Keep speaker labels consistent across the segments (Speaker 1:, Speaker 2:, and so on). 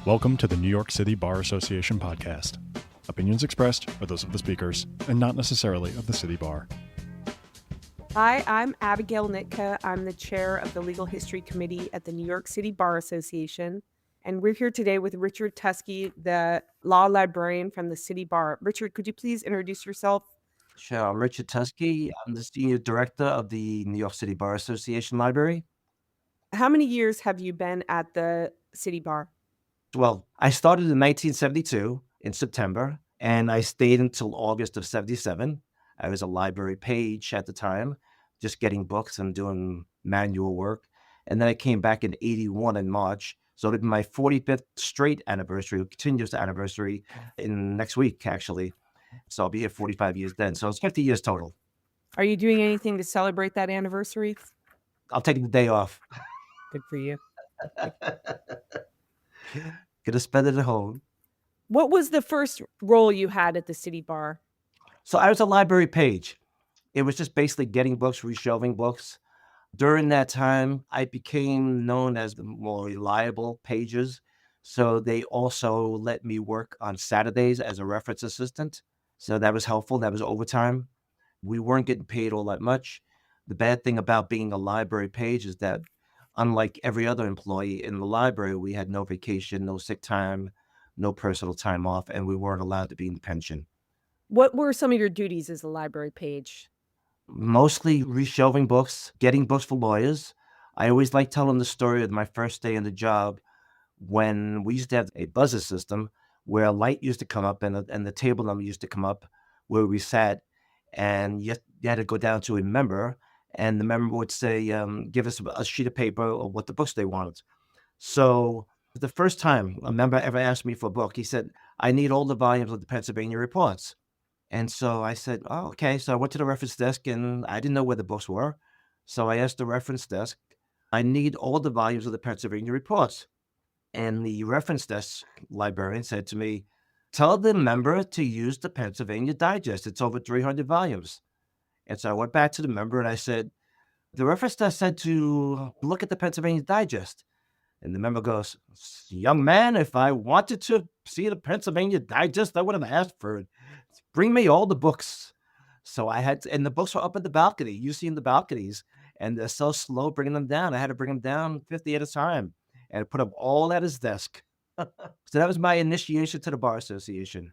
Speaker 1: Welcome to the New York City Bar Association podcast. Opinions expressed are those of the speakers and not necessarily of the City Bar.
Speaker 2: Hi, I'm Abigail Nitka. I'm the chair of the Legal History Committee at the New York City Bar Association. And we're here today with Richard Tuske, the law librarian from the City Bar. Richard, could you please introduce yourself?
Speaker 3: Sure. I'm Richard Tuske. I'm the Senior Director of the New York City Bar Association Library.
Speaker 2: How many years have you been at the City Bar?
Speaker 3: Well, I started in 1972 in September, and I stayed until August of 77. I was a library page at the time, just getting books and doing manual work. And then I came back in 81 in March. So it'll be my 45th straight anniversary, continuous anniversary in next week, actually. So I'll be here 45 years then. So it's 50 years total.
Speaker 2: Are you doing anything to celebrate that anniversary?
Speaker 3: I'll take the day off.
Speaker 2: Good for you.
Speaker 3: Gonna spend it at home.
Speaker 2: What was the first role you had at the City Bar?
Speaker 3: So I was a library page. It was just basically getting books, reshelving books. During that time, I became known as the more reliable pages. So they also let me work on Saturdays as a reference assistant. So that was helpful. That was overtime. We weren't getting paid all that much. The bad thing about being a library page is that unlike every other employee in the library, we had no vacation, no sick time, no personal time off, and we weren't allowed to be in pension.
Speaker 2: What were some of your duties as a library page?
Speaker 3: Mostly reshelving books, getting books for lawyers. I always like telling the story of my first day on the job when we used to have a buzzer system where a light used to come up and the table number used to come up where we sat, and you had to go down to a member, and the member would say, give us a sheet of paper or what the books they wanted. So the first time a member ever asked me for a book, he said, I need all the volumes of the Pennsylvania Reports. And so I said, oh, okay. So I went to the reference desk and I didn't know where the books were. So I asked the reference desk, I need all the volumes of the Pennsylvania Reports. And the reference desk librarian said to me, tell the member to use the Pennsylvania Digest. It's over 300 volumes. And so I went back to the member and I said, the reference desk said to look at the Pennsylvania Digest. And the member goes, young man, if I wanted to see the Pennsylvania Digest, I would have asked for it. Bring me all the books. So I had to, and the books were up at the balcony. You see in the balconies, and they're so slow bringing them down. I had to bring them down 50 at a time and put them all at his desk. So that was my initiation to the Bar Association.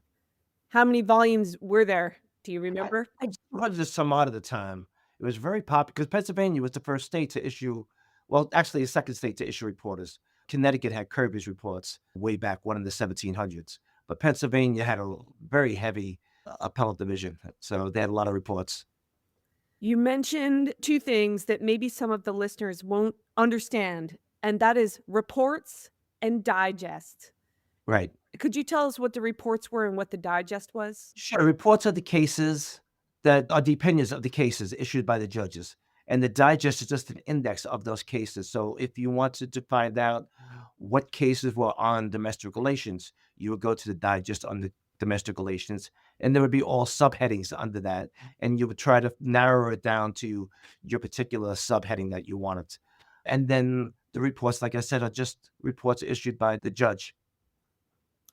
Speaker 2: How many volumes were there? Do you remember?
Speaker 3: I just wanted some odd at the time. It was very popular because Pennsylvania was the first state to issue, well, actually the second state to issue reporters. Connecticut had Kirby's reports way back one in the 1700s, but Pennsylvania had a very heavy appellate division. So they had a lot of reports.
Speaker 2: You mentioned two things that maybe some of the listeners won't understand, and that is reports and digest.
Speaker 3: Right.
Speaker 2: Could you tell us what the reports were and what the digest was?
Speaker 3: Sure. Reports are the cases that are the opinions of the cases issued by the judges. And the digest is just an index of those cases. So if you wanted to find out what cases were on domestic relations, you would go to the digest on the domestic relations, and there would be all subheadings under that. And you would try to narrow it down to your particular subheading that you wanted. And then the reports, like I said, are just reports issued by the judge.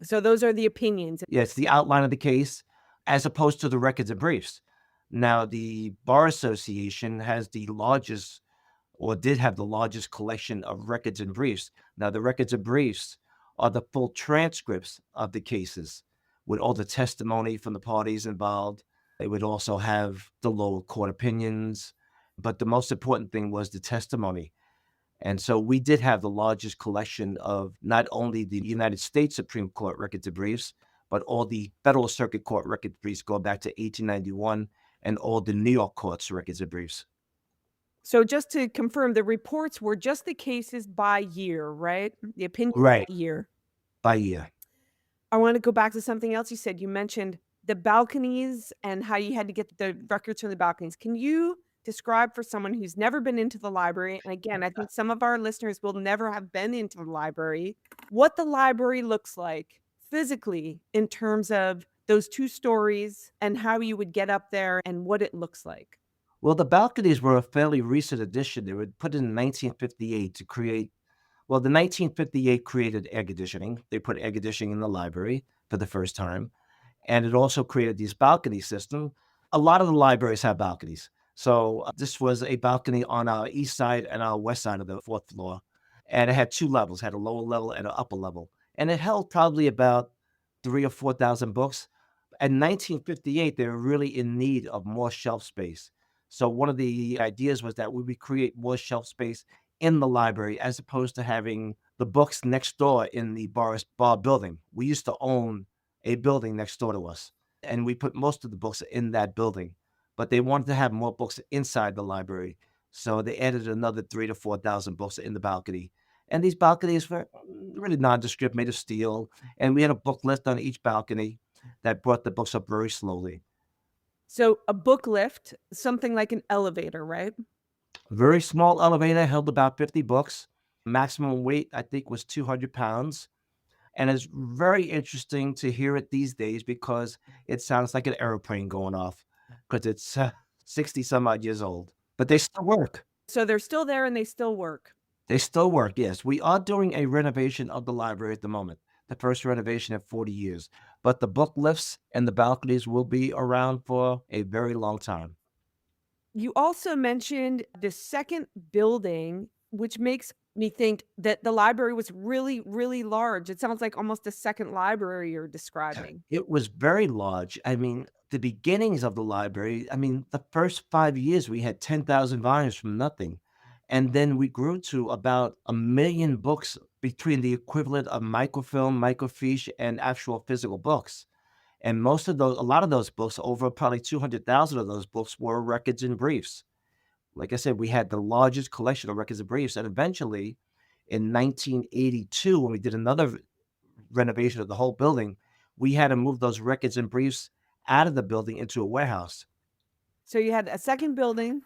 Speaker 2: So those are the opinions.
Speaker 3: Yeah, it's the outline of the case as opposed to the records and briefs. Now, the Bar Association has the largest, or did have the largest collection of records and briefs. Now, the records and briefs are the full transcripts of the cases with all the testimony from the parties involved. They would also have the lower court opinions, but the most important thing was the testimony. And so we did have the largest collection of not only the United States Supreme Court records and briefs, but all the Federal Circuit Court records briefs going back to 1891 and all the New York courts records and briefs.
Speaker 2: So just to confirm, the reports were just the cases by year, right? The opinion
Speaker 3: Right.
Speaker 2: by year.
Speaker 3: By year.
Speaker 2: I want to go back to something else you said. You mentioned the balconies and how you had to get the records from the balconies. Can you describe for someone who's never been into the library, and again, I think some of our listeners will never have been into the library, what the library looks like physically in terms of those two stories and how you would get up there and what it looks like?
Speaker 3: Well, the balconies were a fairly recent addition. They were put in 1958 to create Well, the 1958 created air conditioning. They put air conditioning in the library for the first time. And it also created these balcony system. A lot of the libraries have balconies. So this was a balcony on our east side and our west side of the fourth floor. And it had two levels, had a lower level and an upper level. And it held probably about 3 or 4,000 books. In 1958, they were really in need of more shelf space. So one of the ideas was that we would create more shelf space in the library as opposed to having the books next door in the bar building. We used to own a building next door to us, and we put most of the books in that building. But they wanted to have more books inside the library, so they added another 3 to 4,000 books in the balcony. And these balconies were really nondescript, made of steel, and we had a book lift on each balcony that brought the books up very slowly.
Speaker 2: So a book lift, something like an elevator, right?
Speaker 3: Very small elevator, held about 50 books. Maximum weight, I think, was 200 pounds. And it's very interesting to hear it these days because it sounds like an airplane going off because it's 60 some odd years old. But they still work.
Speaker 2: So they're still there and they still work.
Speaker 3: They still work, yes. We are doing a renovation of the library at the moment, the first renovation in 40 years. But the book lifts and the balconies will be around for a very long time.
Speaker 2: You also mentioned the second building, which makes me think that the library was really, really large. It sounds like almost a second library you're describing.
Speaker 3: It was very large. I mean, the beginnings of the library, I mean, the first 5 years we had 10,000 volumes from nothing. And then we grew to about 1 million books between the equivalent of microfilm, microfiche, and actual physical books. And a lot of those books, over probably 200,000 of those books were records and briefs. Like I said, we had the largest collection of records and briefs. And eventually, in 1982, when we did another renovation of the whole building, we had to move those records and briefs out of the building into a warehouse.
Speaker 2: So you had a second building,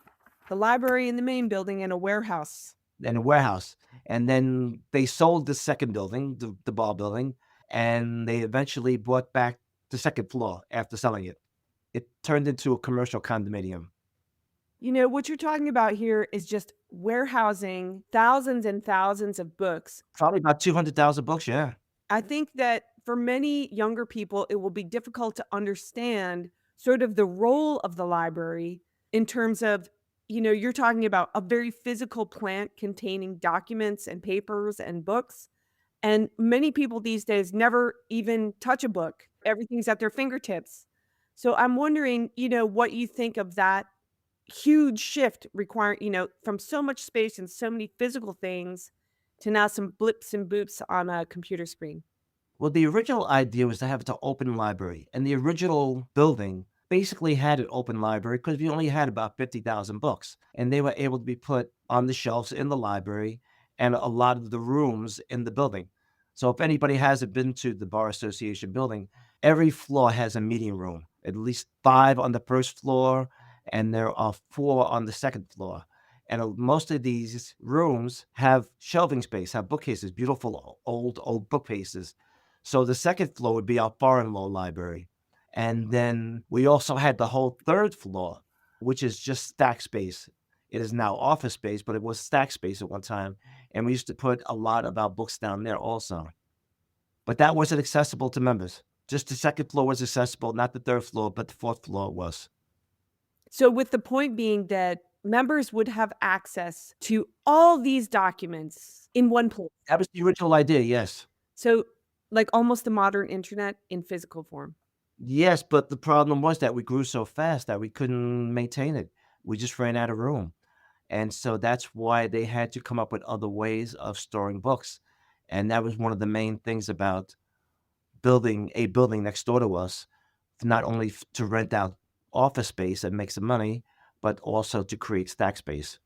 Speaker 2: the library in the main building, and a warehouse.
Speaker 3: And then they sold the second building, the bar building, and they eventually bought back the second floor after selling it. It turned into a commercial condominium.
Speaker 2: You know, what you're talking about here is just warehousing thousands and thousands of books.
Speaker 3: Probably about 200,000 books, yeah.
Speaker 2: I think that for many younger people, it will be difficult to understand sort of the role of the library in terms of, you know, you're talking about a very physical plant containing documents and papers and books. And many people these days never even touch a book. Everything's at their fingertips. So I'm wondering, you know, what you think of that huge shift requiring, you know, from so much space and so many physical things to now some blips and boops on a computer screen.
Speaker 3: Well, the original idea was to have it to open library, and the original building basically had an open library because we only had about 50,000 books, and they were able to be put on the shelves in the library and a lot of the rooms in the building. So if anybody hasn't been to the Bar Association building, every floor has a meeting room, at least 5 on the first floor, and there are 4 on the second floor. And most of these rooms have shelving space, have bookcases, beautiful old bookcases. So the second floor would be our foreign law library. And then we also had the whole third floor, which is just stack space. It is now office space, but it was stack space at one time. And we used to put a lot of our books down there also. But that wasn't accessible to members. Just the second floor was accessible, not the third floor, but the fourth floor was.
Speaker 2: So with the point being that members would have access to all these documents in one place.
Speaker 3: That was the original idea, yes.
Speaker 2: So like almost the modern internet in physical form.
Speaker 3: Yes, but the problem was that we grew so fast that we couldn't maintain it. We just ran out of room. And so that's why they had to come up with other ways of storing books. And that was one of the main things about building a building next door to us, not only to rent out office space and make some money, but also to create stack space.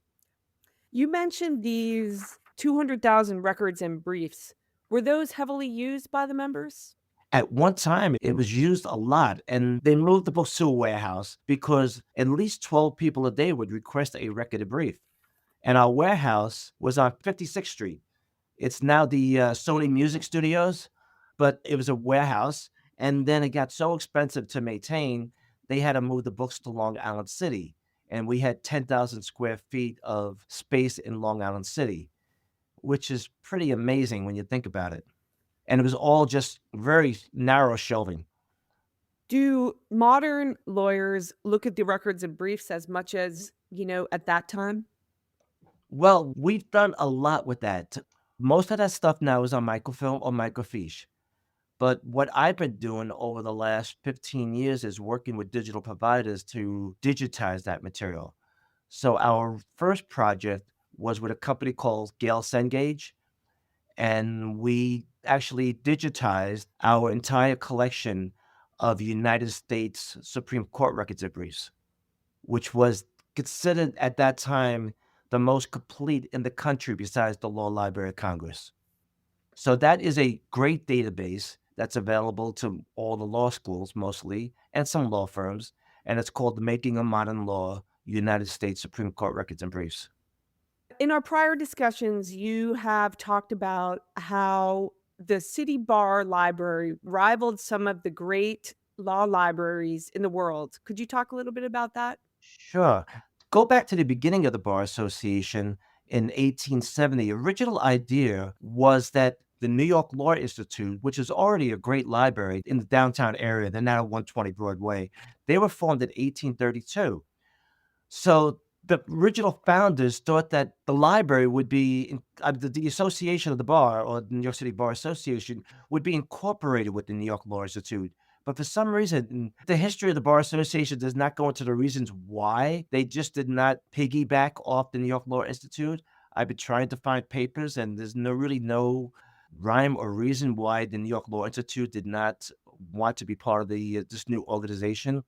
Speaker 2: You mentioned these 200,000 records and briefs. Were those heavily used by the members?
Speaker 3: At one time, it was used a lot, and they moved the books to a warehouse because at least 12 people a day would request a record and brief. And our warehouse was on 56th Street. It's now the Sony Music Studios, but it was a warehouse. And then it got so expensive to maintain, they had to move the books to Long Island City. And we had 10,000 square feet of space in Long Island City. which is pretty amazing when you think about it. And it was all just very narrow shelving.
Speaker 2: Do modern lawyers look at the records and briefs as much as, at that time?
Speaker 3: Well, we've done a lot with that. Most of that stuff now is on microfilm or microfiche. But what I've been doing over the last 15 years is working with digital providers to digitize that material. So our first project was with a company called Gale Cengage, and we actually digitized our entire collection of United States Supreme Court records and briefs, which was considered at that time the most complete in the country besides the Law Library of Congress. So that is a great database that's available to all the law schools mostly and some law firms, and it's called the Making of Modern Law United States Supreme Court Records and Briefs.
Speaker 2: In our prior discussions, you have talked about how the City Bar Library rivaled some of the great law libraries in the world. Could you talk a little bit about that?
Speaker 3: Sure. Go back to the beginning of the Bar Association in 1870. The original idea was that the New York Law Institute, which is already a great library in the downtown area, they're now at 120 Broadway, they were formed in 1832. So the original founders thought that the library would be, the association of the bar, or the New York City Bar Association, would be incorporated with the New York Law Institute. But for some reason, the history of the Bar Association does not go into the reasons why they just did not piggyback off the New York Law Institute. I've been trying to find papers, and there's really no rhyme or reason why the New York Law Institute did not want to be part of this new organization.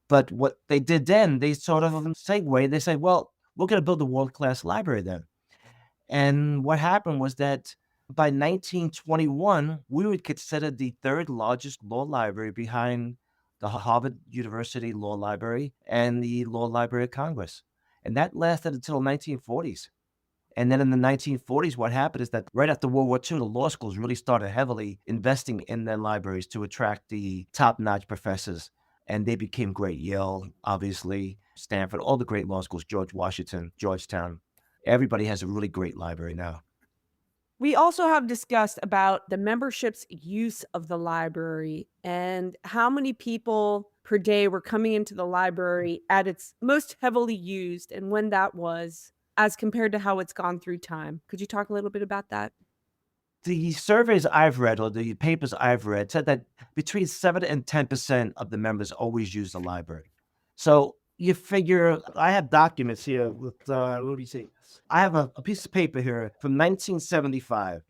Speaker 3: But what they did then, they sort of segue. They said, well, we're going to build a world-class library then. And what happened was that by 1921, we would consider the third largest law library behind the Harvard University Law Library and the Law Library of Congress. And that lasted until 1940s. And then in the 1940s, what happened is that right after World War II, the law schools really started heavily investing in their libraries to attract the top-notch professors. And they became great. Yale, obviously, Stanford, all the great law schools, George Washington, Georgetown. Everybody has a really great library now.
Speaker 2: We also have discussed about the membership's use of the library and how many people per day were coming into the library at its most heavily used and when that was as compared to how it's gone through time. Could you talk a little bit about that?
Speaker 3: The surveys I've read or the papers I've read said that between 7 and 10% of the members always use the library. So you figure, I have documents here with, let me see. I have a piece of paper here from 1975.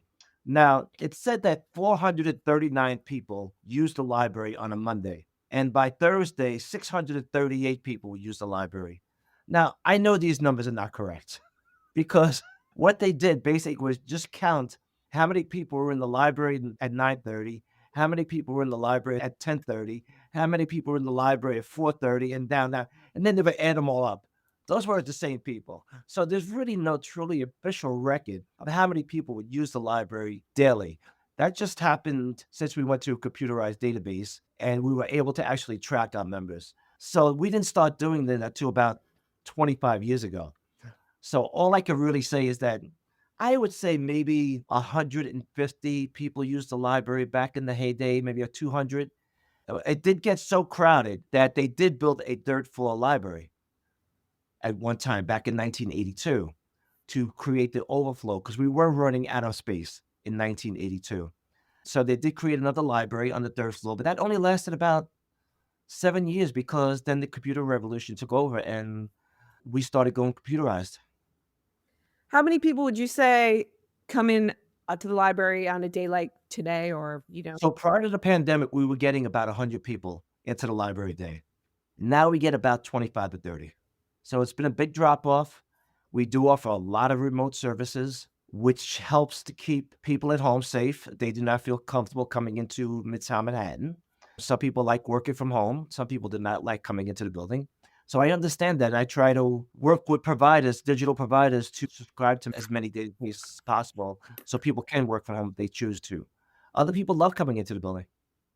Speaker 3: Now, it said that 439 people used the library on a Monday. And by Thursday, 638 people would use the library. Now, I know these numbers are not correct because what they did basically was just count how many people were in the library at 9:30, how many people were in the library at 10:30, how many people were in the library at 4:30 and down, and then they would add them all up. Those weren't the same people. So there's really no truly official record of how many people would use the library daily. That just happened since we went to a computerized database and we were able to actually track our members. So we didn't start doing that until about 25 years ago. So all I can really say is that I would say maybe 150 people used the library back in the heyday, maybe a 200. It did get so crowded that they did build a third floor library at one time back in 1982 to create the overflow because we were running out of space in 1982. So they did create another library on the third floor, but that only lasted about 7 years because then the computer revolution took over and we started going computerized.
Speaker 2: How many people would you say come in to the library on a day like today or,
Speaker 3: So prior to the pandemic, we were getting about 100 people into the library a day. Now we get about 25 to 30. So it's been a big drop off. We do offer a lot of remote services, which helps to keep people at home safe. They do not feel comfortable coming into Midtown Manhattan. Some people like working from home. Some people do not like coming into the building. So I understand that. I try to work with providers, digital providers, to subscribe to as many databases as possible so people can work from home if they choose to. Other people love coming into the building.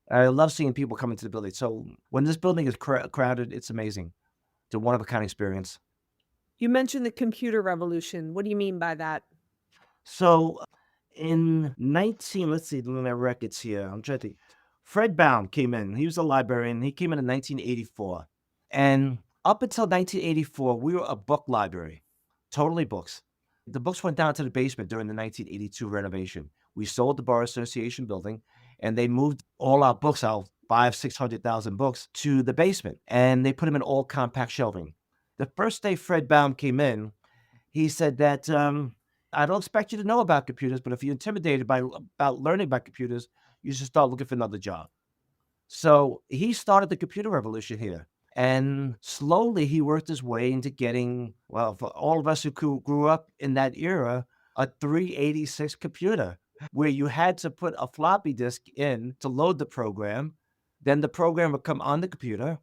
Speaker 3: I love seeing people come into the building. So when this building is crowded, it's amazing. It's a one-of-a-kind experience.
Speaker 2: You mentioned the computer revolution. What do you mean by that?
Speaker 3: So in let's see, look at my records here. I'm trying to think. Fred Baum came in. He was a librarian. He came in 1984. And up until 1984, we were a book library, totally books. The books went down to the basement during the 1982 renovation. We sold the Bar Association building, and they moved all our books out, 600,000 books, to the basement, and they put them in all compact shelving. The first day Fred Baum came in, he said that I don't expect you to know about computers, but if you're intimidated about learning about computers, you should start looking for another job. So he started the computer revolution here. And slowly he worked his way into getting, well, for all of us who grew up in that era, a 386 computer where you had to put a floppy disk in to load the program. Then the program would come on the computer.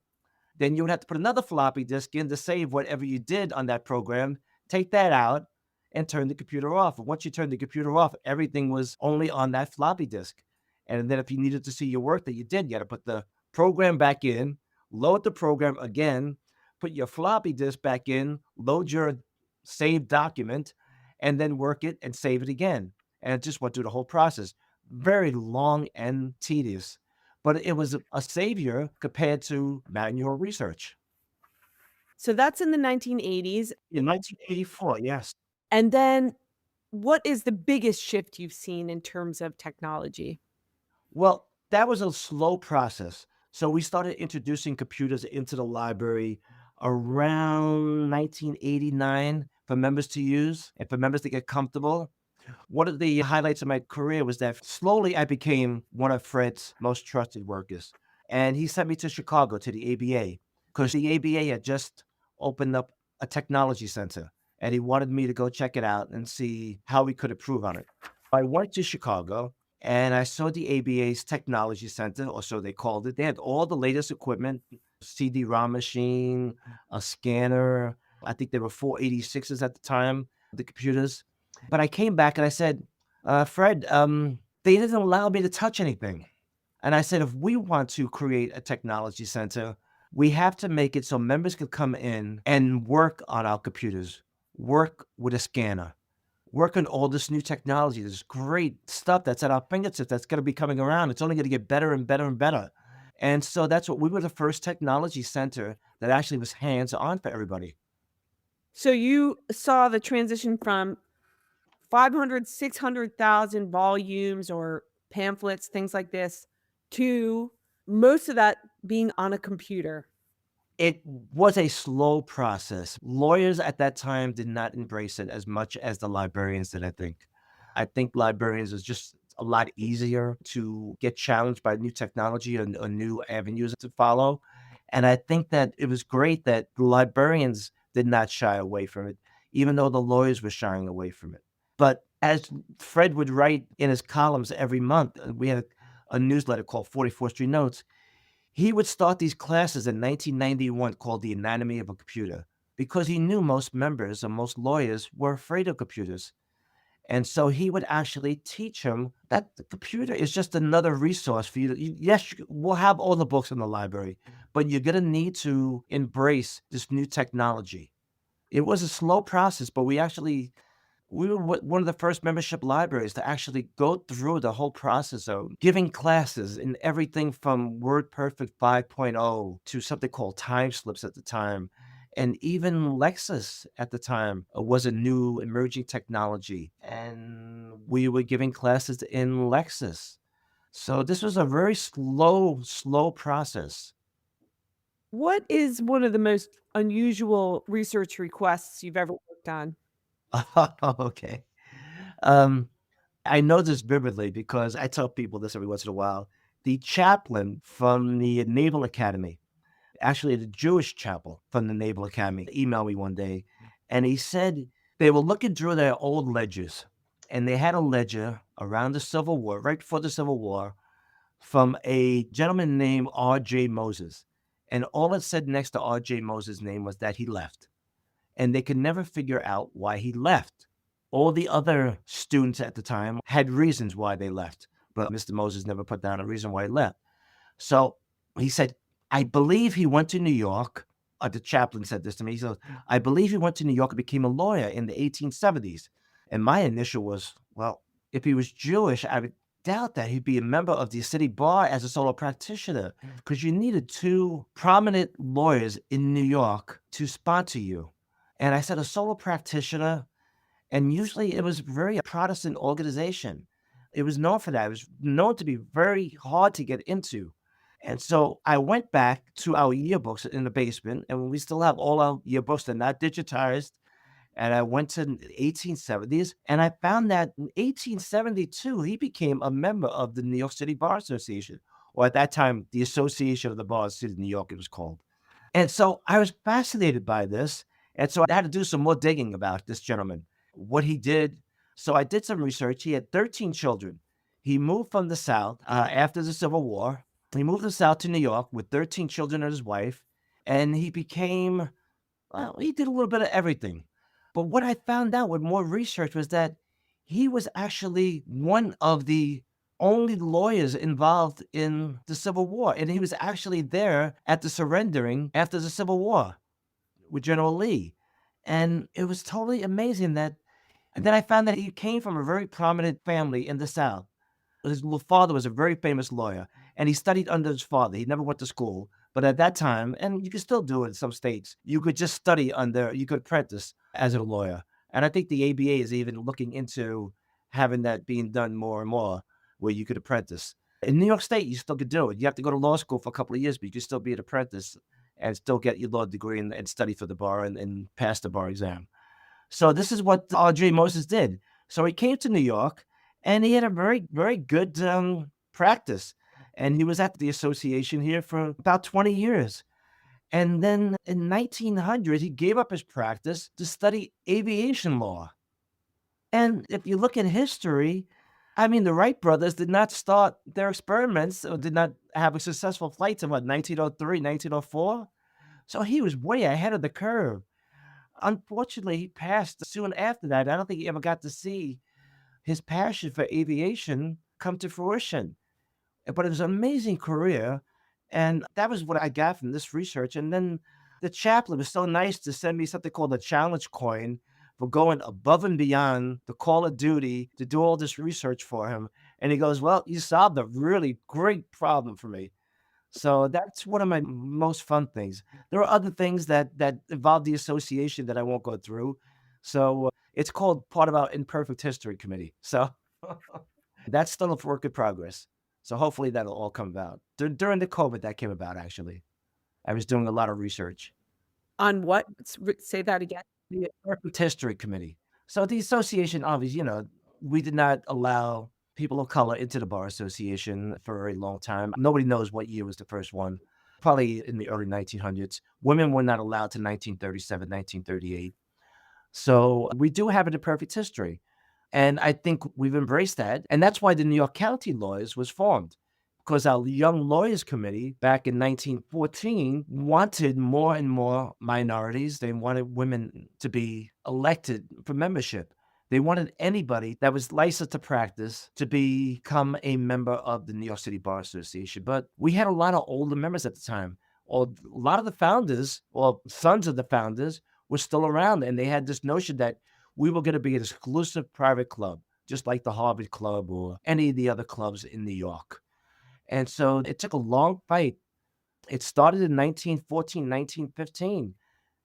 Speaker 3: Then you would have to put another floppy disk in to save whatever you did on that program, take that out, and turn the computer off. And once you turned the computer off, everything was only on that floppy disk. And then if you needed to see your work that you did, you had to put the program back in, load the program again, put your floppy disk back in, load your saved document, and then work it and save it again. And it just went through the whole process. Very long and tedious, but it was a savior compared to manual research.
Speaker 2: So that's in the 1980s.
Speaker 3: In 1984, yes.
Speaker 2: And then what is the biggest shift you've seen in terms of technology?
Speaker 3: Well, that was a slow process. So we started introducing computers into the library around 1989 for members to use and for members to get comfortable. One of the highlights of my career was that slowly I became one of Fred's most trusted workers. And he sent me to Chicago to the ABA because the ABA had just opened up a technology center and he wanted me to go check it out and see how we could improve on it. I went to Chicago and I saw the ABA's technology center, or so they called it. They had all the latest equipment, CD-ROM machine, a scanner. I think there were 486s at the time, the computers. But I came back and I said, Fred, they didn't allow me to touch anything. And I said, if we want to create a technology center, we have to make it so members can come in and work on our computers, work with a scanner, work on all this new technology, this great stuff that's at our fingertips that's going to be coming around. It's only going to get better and better and better. And so that's what we were, the first technology center that actually was hands-on for everybody.
Speaker 2: So you saw the transition from 500, 600,000 volumes or pamphlets, things like this, to most of that being on a computer.
Speaker 3: It was a slow process. Lawyers at that time did not embrace it as much as the librarians did, I think. I think librarians is just a lot easier to get challenged by new technology and new avenues to follow. And I think that it was great that the librarians did not shy away from it, even though the lawyers were shying away from it. But as Fred would write in his columns every month, we had a newsletter called 44th Street Notes. He would start these classes in 1991 called The Anatomy of a Computer because he knew most members and most lawyers were afraid of computers. And so he would actually teach them that the computer is just another resource for you. Yes, we'll have all the books in the library, but you're going to need to embrace this new technology. It was a slow process, but we were one of the first membership libraries to actually go through the whole process of giving classes in everything from WordPerfect 5.0 to something called time slips at the time. And even Lexis at the time was a new emerging technology. And we were giving classes in Lexis. So this was a very slow process.
Speaker 2: What is one of the most unusual research requests you've ever worked on?
Speaker 3: Okay. I know this vividly because I tell people this every once in a while. The chaplain from the Naval Academy, actually the Jewish chapel from the Naval Academy, emailed me one day, and he said they were looking through their old ledgers, and they had a ledger around the Civil War, right before the Civil War, from a gentleman named R.J. Moses. And all it said next to R.J. Moses' name was that he left. And they could never figure out why he left. All the other students at the time had reasons why they left, but Mr. Moses never put down a reason why he left. So he said, I believe he went to New York. The chaplain said this to me. He said, I believe he went to New York and became a lawyer in the 1870s. And my initial was, well, if he was Jewish, I would doubt that he'd be a member of the city bar as a solo practitioner because you needed two prominent lawyers in New York to sponsor you. And I said, a solo practitioner, and usually it was very Protestant organization. It was known for that. It was known to be very hard to get into. And so I went back to our yearbooks in the basement, and we still have all our yearbooks. They're not digitized. And I went to the 1870s, and I found that in 1872, he became a member of the New York City Bar Association, or at that time, the Association of the Bars of the City of New York, it was called. And so I was fascinated by this. And so I had to do some more digging about this gentleman, what he did. So I did some research. He had 13 children. He moved from the South after the Civil War. He moved to the South to New York with 13 children and his wife. And he became, well, he did a little bit of everything. But what I found out with more research was that he was actually one of the only lawyers involved in the Civil War. And he was actually there at the surrendering after the Civil War with General Lee. And it was totally amazing that, and then I found that he came from a very prominent family in the South. His father was a very famous lawyer, and he studied under his father. He never went to school, but at that time, and you can still do it in some states, you could just study under, you could apprentice as a lawyer. And I think the ABA is even looking into having that being done more and more, where you could apprentice. In New York State, you still could do it. You have to go to law school for a couple of years, but you can still be an apprentice and still get your law degree and study for the bar and pass the bar exam. So this is what Audrey Moses did. So he came to New York, and he had a very, very good practice. And he was at the association here for about 20 years. And then in 1900, he gave up his practice to study aviation law. And if you look in history, I mean, the Wright brothers did not start their experiments or did not have a successful flight until 1903, 1904. So he was way ahead of the curve. Unfortunately, he passed soon after that. I don't think he ever got to see his passion for aviation come to fruition. But it was an amazing career. And that was what I got from this research. And then the chaplain was so nice to send me something called a challenge coin for going above and beyond the call of duty to do all this research for him. And he goes, well, you solved a really great problem for me. So that's one of my most fun things. There are other things that involve the association that I won't go through. So it's called part of our Imperfect History Committee. So that's still a work in progress. So hopefully that'll all come about. During the COVID, that came about, actually. I was doing a lot of research.
Speaker 2: On what? Say that again.
Speaker 3: The Imperfect History Committee. So the association, obviously, we did not allow people of color into the Bar Association for a very long time. Nobody knows what year was the first one. Probably in the early 1900s. Women were not allowed to 1937, 1938. So we do have an imperfect history. And I think we've embraced that. And that's why the New York County Lawyers was formed, because our Young Lawyers Committee back in 1914 wanted more and more minorities. They wanted women to be elected for membership. They wanted anybody that was licensed to practice to become a member of the New York City Bar Association. But we had a lot of older members at the time. Or a lot of the founders, or sons of the founders, were still around. And they had this notion that we were going to be an exclusive private club, just like the Harvard Club or any of the other clubs in New York. And so it took a long fight. It started in 1914, 1915.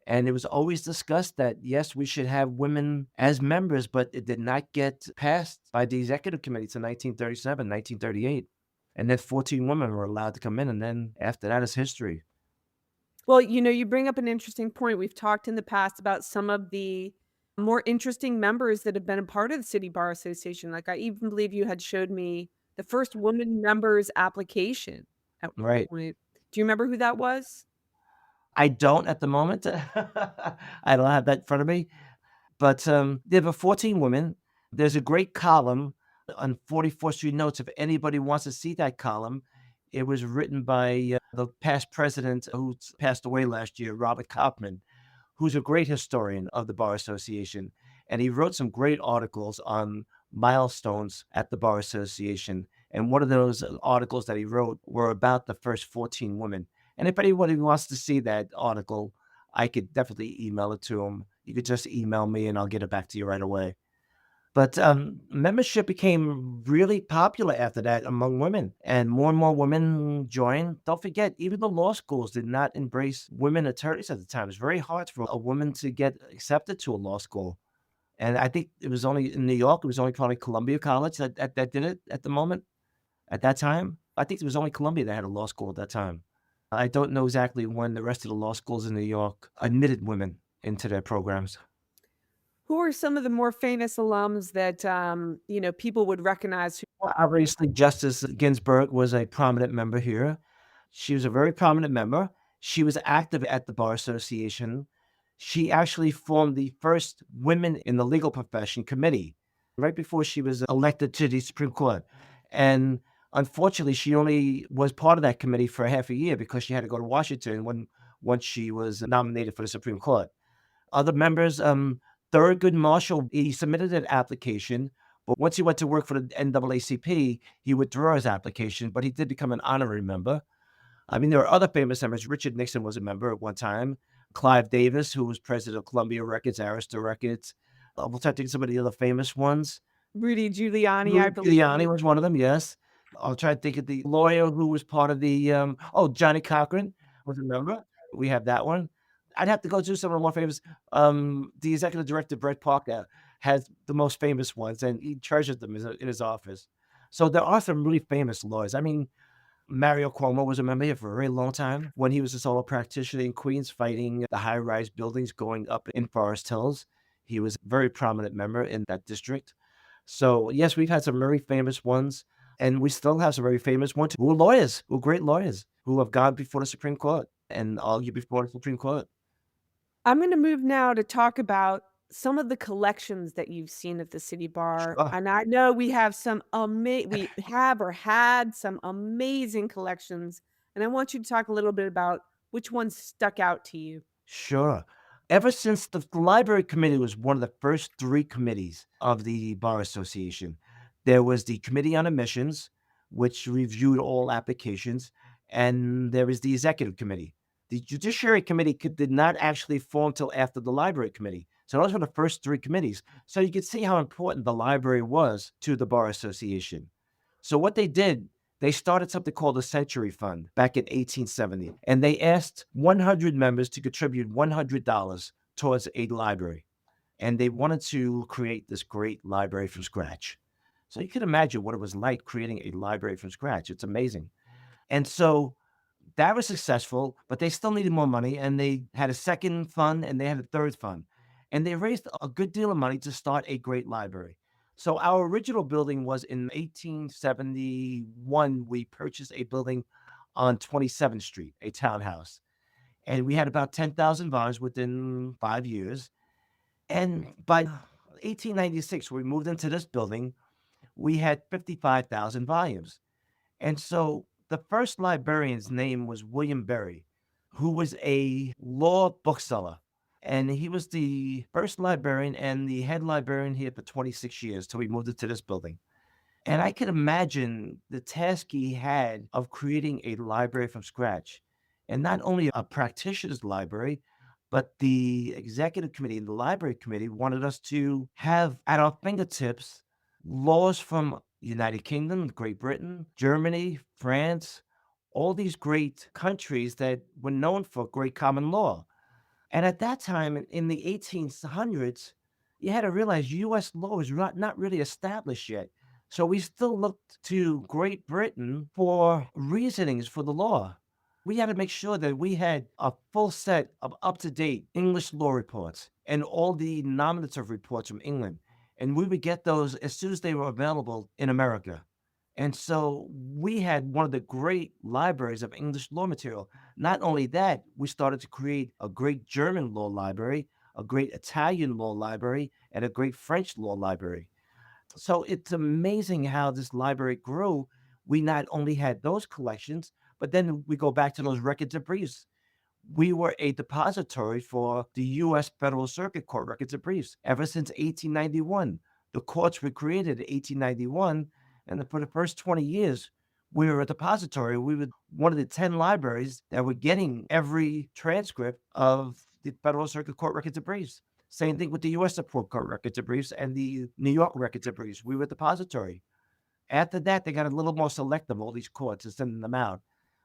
Speaker 3: And it was always discussed that, yes, we should have women as members, but it did not get passed by the executive committee to 1937, 1938. And then 14 women were allowed to come in. And then after that is history.
Speaker 2: Well, you bring up an interesting point. We've talked in the past about some of the more interesting members that have been a part of the City Bar Association. Like I even believe you had showed me the first woman members application at one
Speaker 3: Right.
Speaker 2: point. Do you remember who that was?
Speaker 3: I don't at the moment. I don't have that in front of me. But there were 14 women. There's a great column on 44th Street Notes. If anybody wants to see that column, it was written by the past president who passed away last year, Robert Kaufman, who's a great historian of the Bar Association. And he wrote some great articles on milestones at the Bar Association. And one of those articles that he wrote were about the first 14 women. And if anybody wants to see that article, I could definitely email it to him. You could just email me and I'll get it back to you right away. But membership became really popular after that among women, and more women joined. Don't forget, even the law schools did not embrace women attorneys at the time. It was very hard for a woman to get accepted to a law school. And I think it was only in New York, it was only probably Columbia College that did it at the moment, at that time. I think it was only Columbia that had a law school at that time. I don't know exactly when the rest of the law schools in New York admitted women into their programs.
Speaker 2: Who are some of the more famous alums that, people would recognize who
Speaker 3: Well, obviously, Justice Ginsburg was a prominent member here. She was a very prominent member. She was active at the Bar Association. She actually formed the first Women in the Legal Profession committee right before she was elected to the Supreme Court. And unfortunately, she only was part of that committee for half a year because she had to go to Washington once she was nominated for the Supreme Court. Other members, Thurgood Marshall, he submitted an application, but once he went to work for the NAACP, he withdrew his application, but he did become an honorary member. I mean, there are other famous members. Richard Nixon was a member at one time. Clive Davis, who was president of Columbia Records, Arista Records. We'll try to think of some of the other famous ones.
Speaker 2: Rudy Giuliani, I
Speaker 3: Rudy Giuliani
Speaker 2: believe.
Speaker 3: was one of them, yes. I'll try to think of the lawyer who was part of the, Johnny Cochran was a member. We have that one. I'd have to go through some of the more famous. The executive director, Brett Parker, has the most famous ones, and he treasures them in his office. So there are some really famous lawyers. I mean, Mario Cuomo was a member here for a very long time when he was a solo practitioner in Queens fighting the high-rise buildings going up in Forest Hills. He was a very prominent member in that district. So, yes, we've had some very famous ones, and we still have some very famous ones who are lawyers, who are great lawyers, who have gone before the Supreme Court and argued before the Supreme Court.
Speaker 2: I'm gonna move now to talk about some of the collections that you've seen at the City Bar,
Speaker 3: Sure.
Speaker 2: and I know we have we have or had some amazing collections, and I want you to talk a little bit about which ones stuck out to you.
Speaker 3: Sure. Ever since the library committee was one of the first three committees of the Bar Association, there was the Committee on Admissions, which reviewed all applications, and there was the Executive Committee. The Judiciary Committee did not actually form till after the Library Committee. So those were the first three committees. So you could see how important the library was to the Bar Association. So what they did, they started something called the Century Fund back in 1870, and they asked 100 members to contribute $100 towards a library. And they wanted to create this great library from scratch. So you can imagine what it was like creating a library from scratch. It's amazing. And so that was successful, but they still needed more money, and they had a second fund and they had a third fund. And they raised a good deal of money to start a great library. So our original building was in 1871. We purchased a building on 27th Street, a townhouse. And we had about 10,000 volumes within 5 years. And by 1896, we moved into this building, we had 55,000 volumes. And so the first librarian's name was William Berry, who was a law bookseller. And he was the first librarian and the head librarian here for 26 years till we moved into this building. And I can imagine the task he had of creating a library from scratch. And not only a practitioner's library, but the executive committee and the library committee wanted us to have at our fingertips laws from the United Kingdom, Great Britain, Germany, France, all these great countries that were known for great common law. And at that time, in the 1800s, you had to realize US law was not really established yet. So we still looked to Great Britain for reasonings for the law. We had to make sure that we had a full set of up-to-date English law reports and all the nominative reports from England. And we would get those as soon as they were available in America. And so we had one of the great libraries of English law material. Not only that, we started to create a great German law library, a great Italian law library, and a great French law library. So it's amazing how this library grew. We not only had those collections, but then we go back to those records and briefs. We were a depository for the U.S. Federal Circuit Court records and briefs ever since 1891. The courts were created in 1891, and for the first 20 years, we were a depository. We were one of the 10 libraries that were getting every transcript of the Federal Circuit Court records and briefs. Same thing with the U.S. Supreme Court records and briefs and the New York records and briefs. We were a depository. After that, they got a little more selective, all these courts, and sending them out.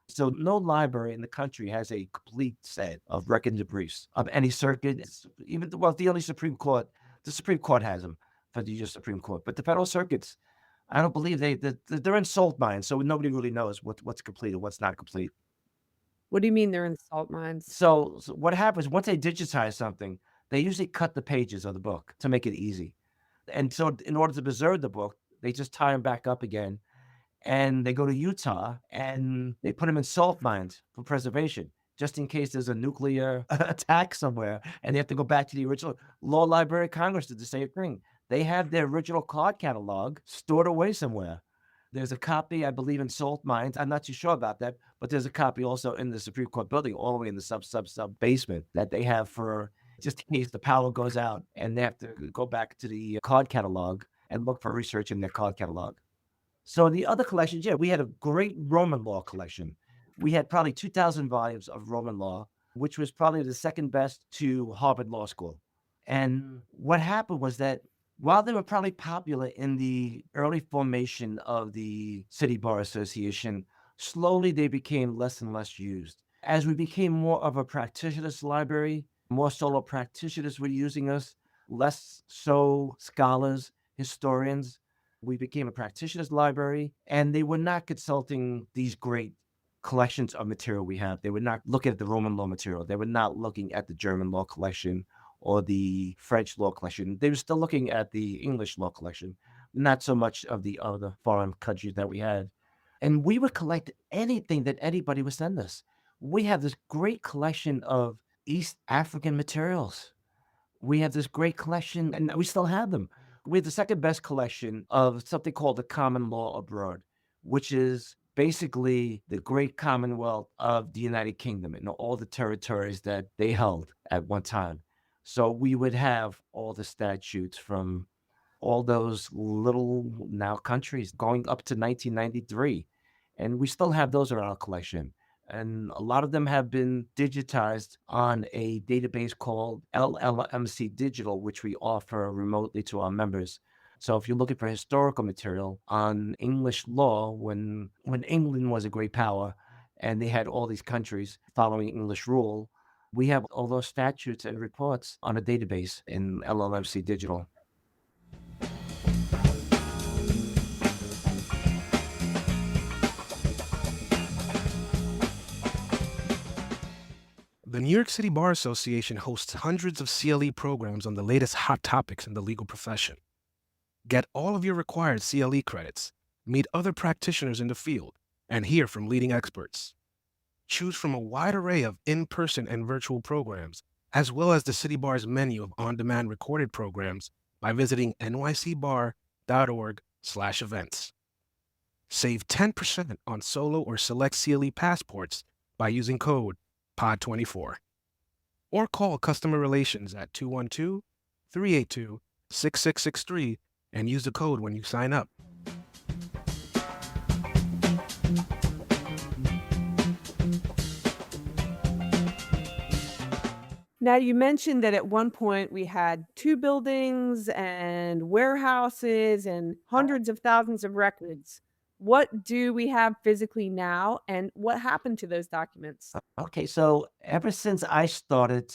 Speaker 3: So no library in the country has a complete set of records and briefs of any circuit. Even well, the only Supreme Court, the Supreme Court has them for the U.S. Supreme Court, but the federal circuits, I don't believe they're in salt mines, so nobody really knows what's complete and what's not complete.
Speaker 2: What do you mean they're in salt mines?
Speaker 3: So what happens once they digitize something, they usually cut the pages of the book to make it easy. And so in order to preserve the book, they just tie them back up again. And they go to Utah and they put them in salt mines for preservation, just in case there's a nuclear attack somewhere and they have to go back to the original. Law Library of Congress did the same thing. They have their original card catalog stored away somewhere. There's a copy, I believe, in salt mines. I'm not too sure about that, but there's a copy also in the Supreme Court building, all the way in the sub basement that they have for just in case the power goes out and they have to go back to the card catalog and look for research in their card catalog. So the other collections, yeah, we had a great Roman law collection. We had probably 2,000 volumes of Roman law, which was probably the second best to Harvard Law School. And what happened was that while they were probably popular in the early formation of the City Bar Association, slowly they became less and less used. As we became more of a practitioners library, more solo practitioners were using us, less so scholars, historians. We became a practitioners library, and they were not consulting these great collections of material we have. They were not looking at the Roman law material. They were not looking at the German law collection or the French law collection. They were still looking at the English law collection, not so much of the other foreign countries that we had. And we would collect anything that anybody would send us. We have this great collection of East African materials. We have this great collection, and we still have them. We have the second best collection of something called the Common Law Abroad, which is basically the great Commonwealth of the United Kingdom and all the territories that they held at one time. So we would have all the statutes from all those little now countries going up to 1993. And we still have those in our collection. And a lot of them have been digitized on a database called LLMC Digital, which we offer remotely to our members. So if you're looking for historical material on English law, when England was a great power and they had all these countries following English rule, we have all those statutes and reports on a database in LLMC Digital.
Speaker 4: The New York City Bar Association hosts hundreds of CLE programs on the latest hot topics in the legal profession. Get all of your required CLE credits, meet other practitioners in the field, and hear from leading experts. Choose from a wide array of in-person and virtual programs, as well as the City Bar's menu of on-demand recorded programs by visiting nycbar.org/events. Save 10% on solo or select CLE passports by using code POD24. Or call customer relations at 212-382-6663 and use the code when you sign up.
Speaker 2: Now, you mentioned that at one point we had 2 buildings and warehouses and hundreds of thousands of records. What do we have physically now, and what happened to those documents?
Speaker 3: Okay, so ever since I started,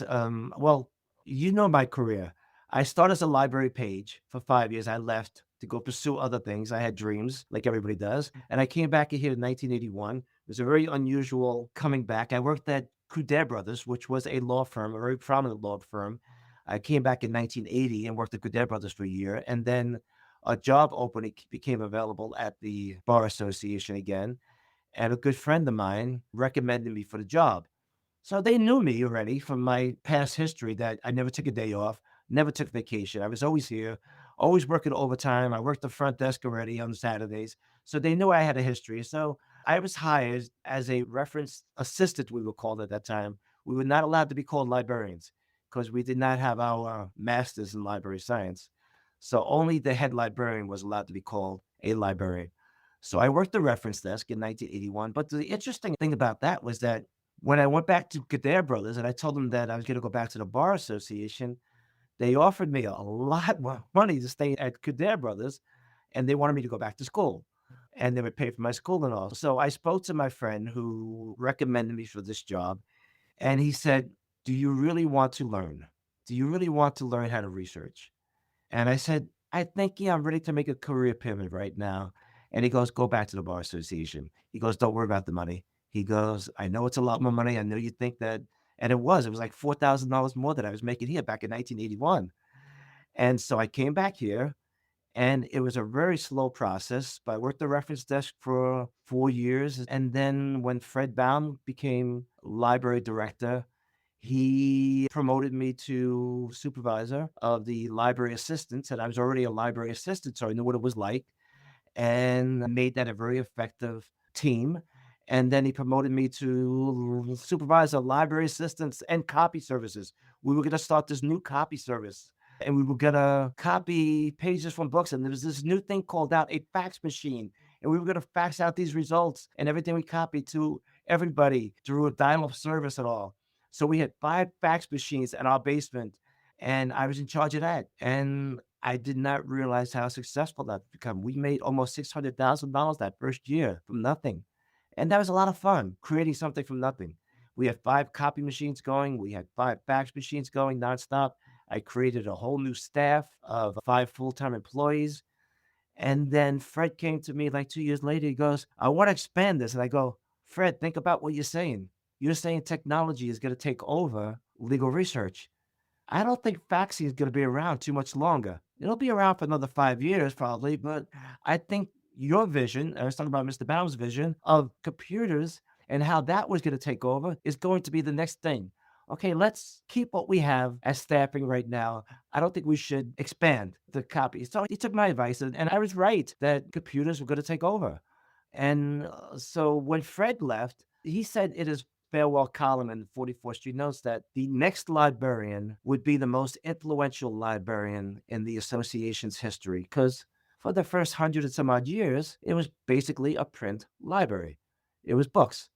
Speaker 3: well, you know my career. I started as a library page for 5 years. I left to go pursue other things. I had dreams, like everybody does. And I came back here in 1981. It was a very unusual coming back. I worked at Coudet Brothers, which was a law firm, a very prominent law firm. I came back in 1980 and worked at Coudet Brothers for a year. And then a job opening became available at the Bar Association again. And a good friend of mine recommended me for the job. So they knew me already from my past history that I never took a day off, never took vacation. I was always here, always working overtime. I worked the front desk already on Saturdays. So they knew I had a history. So I was hired as a reference assistant, we were called at that time. We were not allowed to be called librarians because we did not have our master's in library science. So only the head librarian was allowed to be called a librarian. So I worked the reference desk in 1981. But the interesting thing about that was that when I went back to Coudet Brothers and I told them that I was going to go back to the Bar Association, They offered me a lot more money to stay at Kildare Brothers, and they wanted me to go back to school, and they would pay for my school and all. So I spoke to my friend who recommended me for this job, and he said, "Do you really want to learn? Do you really want to learn how to research?" And I said, "I think, yeah, I'm ready to make a career pivot right now." And he goes, "Go back to the Bar Association." He goes, "Don't worry about the money." He goes, "I know it's a lot more money. I know you think that." And it was like $4,000 more than I was making here back in 1981. And so I came back here, and it was a very slow process, but I worked the reference desk for 4 years. And then when Fred Baum became library director, he promoted me to supervisor of the library assistants, and I was already a library assistant, so I knew what it was like, and made that a very effective team. And then he promoted me to supervisor of library assistants and copy services. We were going to start this new copy service, and we were going to copy pages from books. And there was this new thing called out a fax machine, and we were going to fax out these results and everything we copied to everybody through a dial-up service and all. So we had 5 fax machines in our basement, and I was in charge of that. And I did not realize how successful that become. We made almost $600,000 that first year from nothing. And that was a lot of fun, creating something from nothing. We had 5 copy machines going. We had 5 fax machines going nonstop. I created a whole new staff of 5 full-time employees. And then Fred came to me like 2 years later. He goes, "I want to expand this." And I go, "Fred, think about what you're saying. You're saying technology is going to take over legal research. I don't think faxing is going to be around too much longer. It'll be around for another 5 years probably, but I think your vision," I was talking about Mr. Baum's vision of computers and how that was going to take over, "is going to be the next thing. Okay, let's keep what we have as staffing right now. I don't think we should expand the copy." So he took my advice, and I was right that computers were going to take over. And so when Fred left, he said in his farewell column in 44th Street Notes that the next librarian would be the most influential librarian in the association's history, because for the first 100 and some odd years, it was basically a print library. It was books.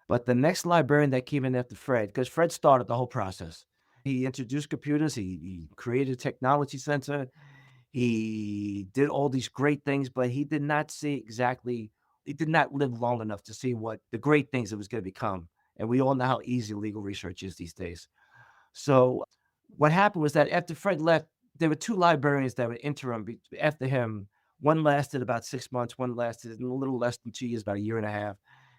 Speaker 3: But the next librarian that came in after Fred, because Fred started the whole process, he introduced computers, he created a technology center, he did all these great things, but he did not see exactly, he did not live long enough to see what the great things it was going to become. And we all know how easy legal research is these days. So what happened was that after Fred left, there were 2 librarians that were interim after him. One lasted about 6 months, one lasted a little less than 2 years, about a year and a half.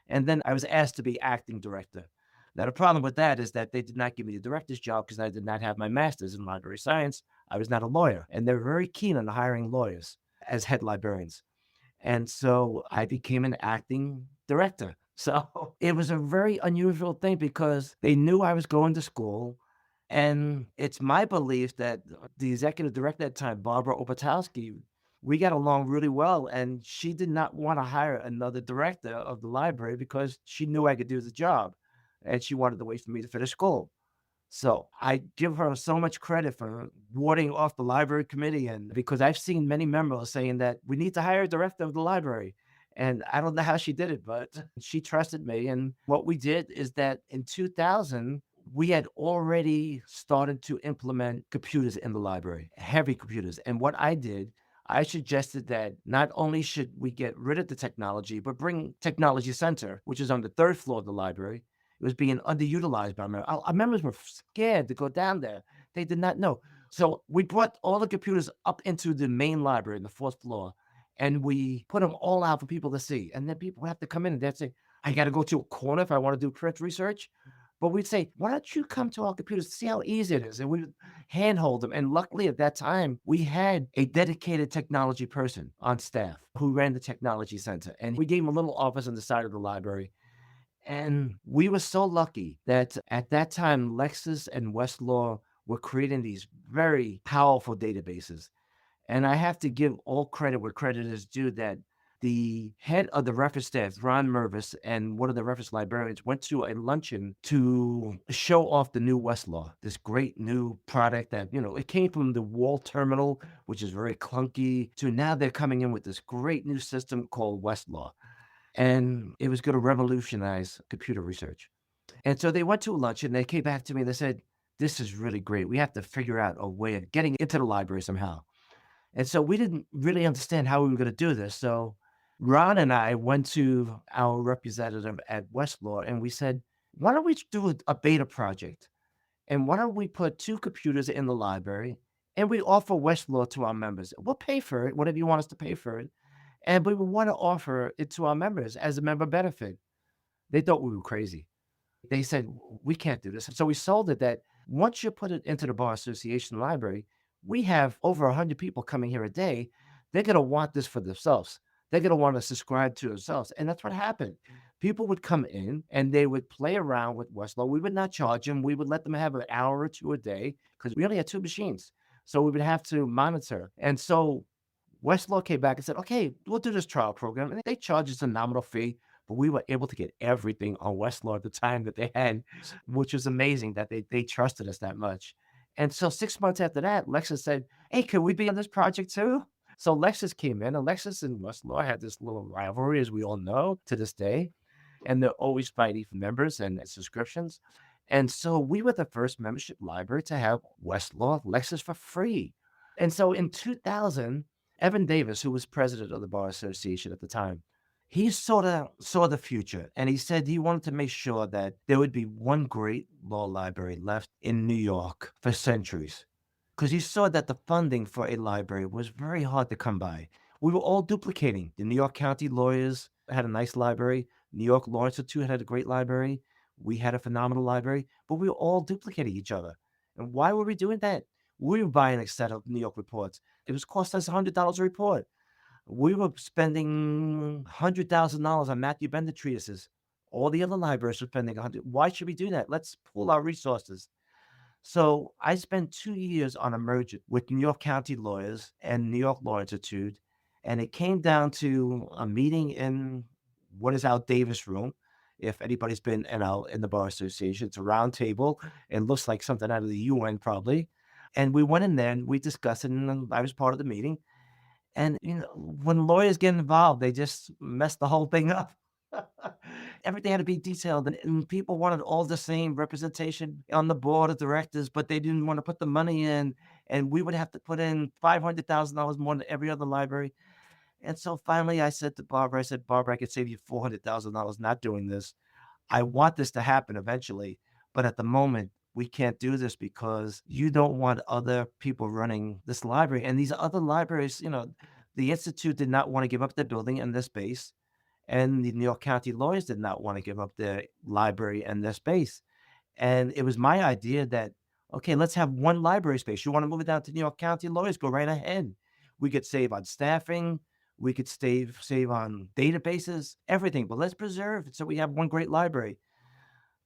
Speaker 3: And then I was asked to be acting director. Now, the problem with that is that they did not give me the director's job because I did not have my master's in library science. I was not a lawyer, and they're very keen on hiring lawyers as head librarians. And so I became an acting director. So it was a very unusual thing because they knew I was going to school. And it's my belief that the executive director at the time, Barbara Opatowski, we got along really well. And she did not want to hire another director of the library because she knew I could do the job. And she wanted to wait for me to finish school. So I give her so much credit for warding off the library committee. And because I've seen many members saying that we need to hire a director of the library. And I don't know how she did it, but she trusted me. And what we did is that in 2000, we had already started to implement computers in the library, heavy computers. And what I did, I suggested that not only should we get rid of the technology, but bring Technology Center, which is on the 3rd floor of the library. It was being underutilized by members. Our members were scared to go down there. They did not know. So we brought all the computers up into the main library on the 4th floor, and we put them all out for people to see. And then people would have to come in and they'd say, "I got to go to a corner if I want to do print research." But we'd say, "Why don't you come to our computers to see how easy it is?" And we would handhold them. And luckily at that time, we had a dedicated technology person on staff who ran the Technology Center. And we gave him a little office on the side of the library. And we were so lucky that at that time, Lexis and Westlaw were creating these very powerful databases. And I have to give all credit where credit is due that the head of the reference staff, Ron Mervis, and one of the reference librarians went to a luncheon to show off the new Westlaw, this great new product that, it came from the wall terminal, which is very clunky, to now they're coming in with this great new system called Westlaw. And it was going to revolutionize computer research. And so they went to a lunch and they came back to me and they said, this is really great. We have to figure out a way of getting into the library somehow. And so we didn't really understand how we were going to do this. So Ron and I went to our representative at Westlaw and we said, why don't we do a beta project? And why don't we put 2 computers in the library and we offer Westlaw to our members? We'll pay for it, whatever you want us to pay for it. And we would want to offer it to our members as a member benefit. They thought we were crazy. They said, we can't do this. So we sold it that once you put it into the Bar Association library, we have over 100 people coming here a day. They're going to want this for themselves. They're going to want to subscribe to themselves. And that's what happened. People would come in and they would play around with Westlaw. We would not charge them. We would let them have an hour or 2 a day because we only had 2 machines. So we would have to monitor. And so Westlaw came back and said, okay, we'll do this trial program. And they charged us a nominal fee, but we were able to get everything on Westlaw at the time that they had, which was amazing that they trusted us that much. And so 6 months after that, Lexus said, hey, can we be on this project too? So Lexus came in, and Lexus and Westlaw had this little rivalry, as we all know, to this day. And they're always fighting for members and subscriptions. And so we were the first membership library to have Westlaw Lexus for free. And so in 2000, Evan Davis, who was president of the Bar Association at the time, he sort of saw the future, and he said he wanted to make sure that there would be one great law library left in New York for centuries, because he saw that the funding for a library was very hard to come by. We were all duplicating. The New York County lawyers had a nice library. New York Law Institute had a great library. We had a phenomenal library, but we were all duplicating each other. And why were we doing that? We were buying a set of New York reports. It was cost us $100 a report. We were spending $100,000 on Matthew Bender treatises. All the other libraries were spending 100. Why should we do that? Let's pool our resources. So I spent 2 years on a merger with New York County lawyers and New York Law Institute, and it came down to a meeting in what is our Davis room. If anybody's been in the Bar Association, it's a round table. It looks like something out of the UN probably. And we went in there and we discussed it, and I was part of the meeting. And, when lawyers get involved, they just mess the whole thing up. Everything had to be detailed, and people wanted all the same representation on the board of directors, but they didn't want to put the money in, and we would have to put in $500,000 more than every other library. And so finally I said to Barbara, Barbara, I could save you $400,000 not doing this. I want this to happen eventually, but at the moment, we can't do this because you don't want other people running this library. And these other libraries, the Institute did not want to give up their building and their space. And the New York County lawyers did not want to give up their library and their space. And it was my idea that, okay, let's have one library space. You want to move it down to New York County lawyers? Go right ahead. We could save on staffing. We could save on databases, everything. But let's preserve it so we have one great library.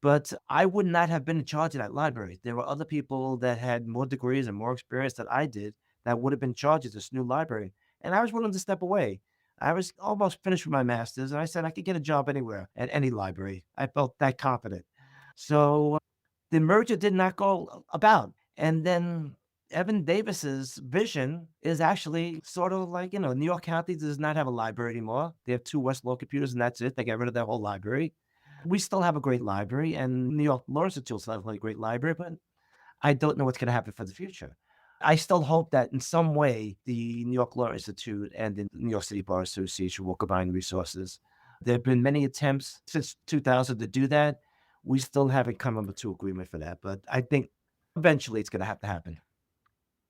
Speaker 3: But I would not have been in charge of that library. There were other people that had more degrees and more experience than I did that would have been in charge of this new library. And I was willing to step away. I was almost finished with my master's, and I said I could get a job anywhere at any library. I felt that confident. So the merger did not go about. And then Evan Davis's vision is actually sort of like, New York County does not have a library anymore. They have 2 Westlaw computers, and that's it. They got rid of their whole library. We still have a great library, and New York Law Institute still has a great library, but I don't know what's going to happen for the future. I still hope that in some way the New York Law Institute and the New York City Bar Association will combine resources. There have been many attempts since 2000 to do that. We still haven't come up to agreement for that, but I think eventually it's going to have to happen.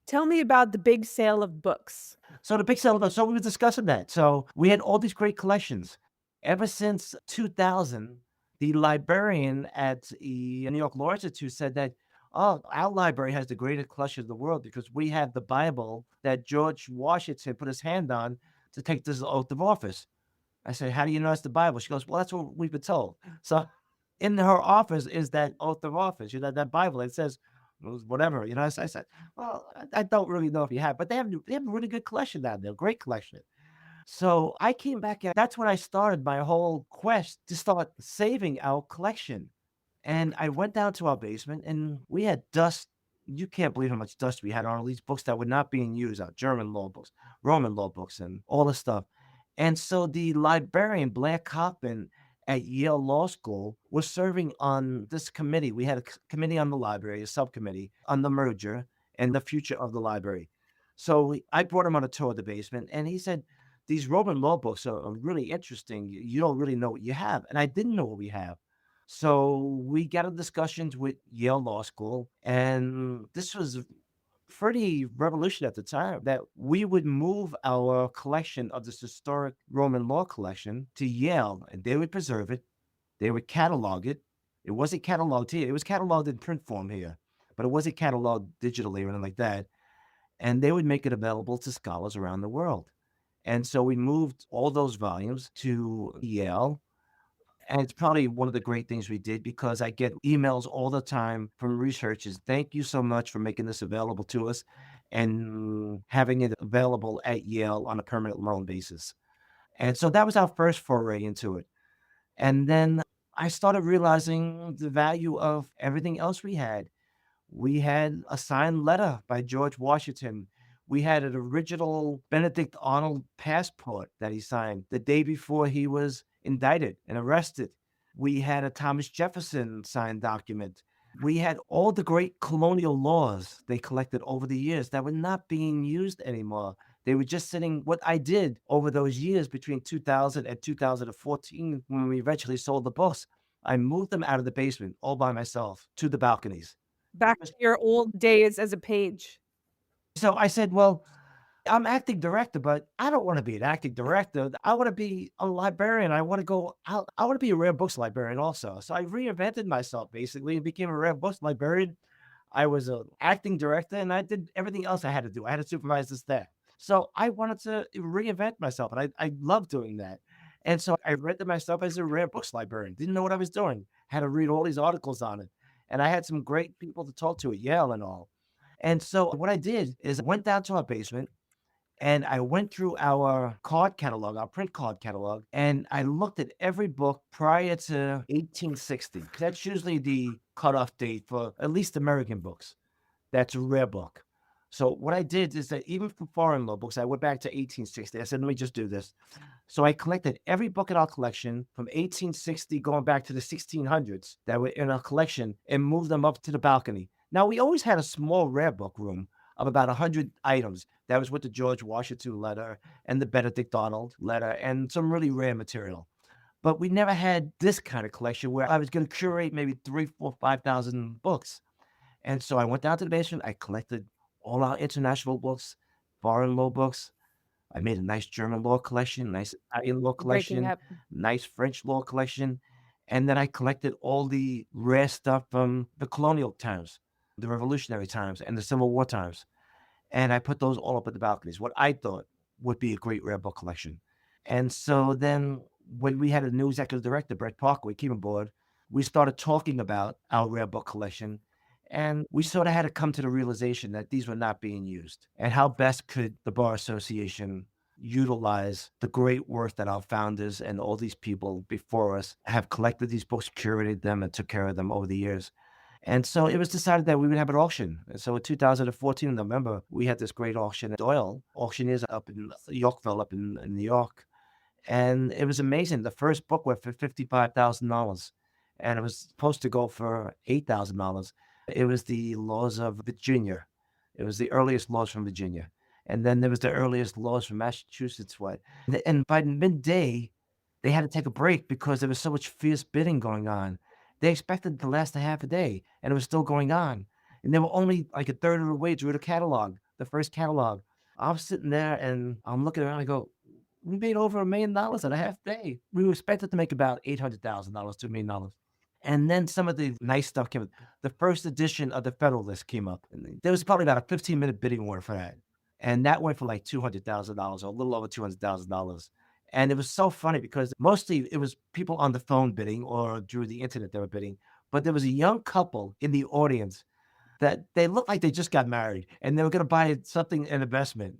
Speaker 2: Tell me about the big sale of books.
Speaker 3: So the big sale of books, so we were discussing that. So we had all these great collections. Ever since 2000, the librarian at the New York Law Institute said that, oh, our library has the greatest collection in the world because we have the Bible that George Washington put his hand on to take this oath of office. I said, how do you know it's the Bible? She goes, well, that's what we've been told. So in her office is that oath of office, that Bible. It says, whatever, I said, well, I don't really know if you have, but they have a really good collection down there, great collection. So I came back, and that's when I started my whole quest to start saving our collection. And I went down to our basement, and we had dust. You can't believe how much dust we had on all these books that were not being used, our German law books, Roman law books, and all this stuff. And so the librarian, Blair Kaufman, at Yale Law School was serving on this committee. We had a committee on the library, a subcommittee on the merger and the future of the library. So I brought him on a tour of the basement, and he said, "These Roman law books are really interesting. You don't really know what you have." And I didn't know what we have. So we got into discussions with Yale Law School, and this was pretty revolutionary at the time that we would move our collection of this historic Roman law collection to Yale, and they would preserve it. They would catalog it. It wasn't cataloged here. It was cataloged in print form here, but it wasn't cataloged digitally or anything like that. And they would make it available to scholars around the world. And so we moved all those volumes to Yale. And it's probably one of the great things we did because I get emails all the time from researchers. Thank you so much for making this available to us and having it available at Yale on a permanent loan basis. And so that was our first foray into it. And then I started realizing the value of everything else we had. We had a signed letter by George Washington. We had an original Benedict Arnold passport that he signed the day before he was indicted and arrested. We had a Thomas Jefferson signed document. We had all the great colonial laws they collected over the years that were not being used anymore. They were just sitting. What I did over those years between 2000 and 2014, when we eventually sold the books, I moved them out of the basement all by myself to the balconies.
Speaker 2: Back to your old days as a page.
Speaker 3: So I said, well, I'm acting director, but I don't want to be an acting director. I want to be a librarian. I want to go out. I want to be a rare books librarian also. So I reinvented myself basically and became a rare books librarian. I was an acting director and I did everything else I had to do. I had to supervise the staff. So I wanted to reinvent myself and I love doing that. And so I rented myself as a rare books librarian. Didn't know what I was doing. Had to read all these articles on it. And I had some great people to talk to at Yale and all. And so what I did is I went down to our basement and I went through our card catalog, our print card catalog, and I looked at every book prior to 1860. 'Cause that's usually the cutoff date for at least American books. That's a rare book. So what I did is that even for foreign law books, I went back to 1860. I said, let me just do this. So I collected every book in our collection from 1860 going back to the 1600s that were in our collection and moved them up to the balcony. Now, we always had a small rare book room of about 100 items. That was with the George Washington letter and the Benedict Arnold letter and some really rare material. But we never had this kind of collection where I was going to curate maybe 3, 4, 5,000 books. And so I went down to the basement. I collected all our international books, foreign law books. I made a nice German law collection, nice Italian law
Speaker 2: Breaking
Speaker 3: collection,
Speaker 2: up.
Speaker 3: nice French law collection. And then I collected all the rare stuff from the colonial times, the revolutionary times, and the Civil War times. And I put those all up at the balconies, what I thought would be a great rare book collection. And so then when we had a new executive director, Brett Parker, came aboard, we started talking about our rare book collection. And we sort of had to come to the realization that these were not being used. And how best could the Bar Association utilize the great work that our founders and all these people before us have collected these books, curated them, and took care of them over the years. And so it was decided that we would have an auction. And so in 2014, in November, we had this great auction at Doyle. Auctioneers up in Yorkville, up in New York. And it was amazing. The first book went for $55,000. And it was supposed to go for $8,000. It was the laws of Virginia. It was the earliest laws from Virginia. And then there was the earliest laws from Massachusetts. And by midday, they had to take a break because there was so much fierce bidding going on. They expected it to last a half a day, and it was still going on. And they were only like a third of the way through the catalog, the first catalog. I'm sitting there and I'm looking around. I go, we made over $1 million in a half day. We were expected to make about $800,000 to $1 million. And then some of the nice stuff came up. The first edition of the Federalist came up. And there was probably about a 15-minute bidding war for that. And that went for like $200,000 or a little over $200,000. And it was so funny because mostly it was people on the phone bidding or through the internet they were bidding. But there was a young couple in the audience that they looked like they just got married and they were going to buy something, an investment,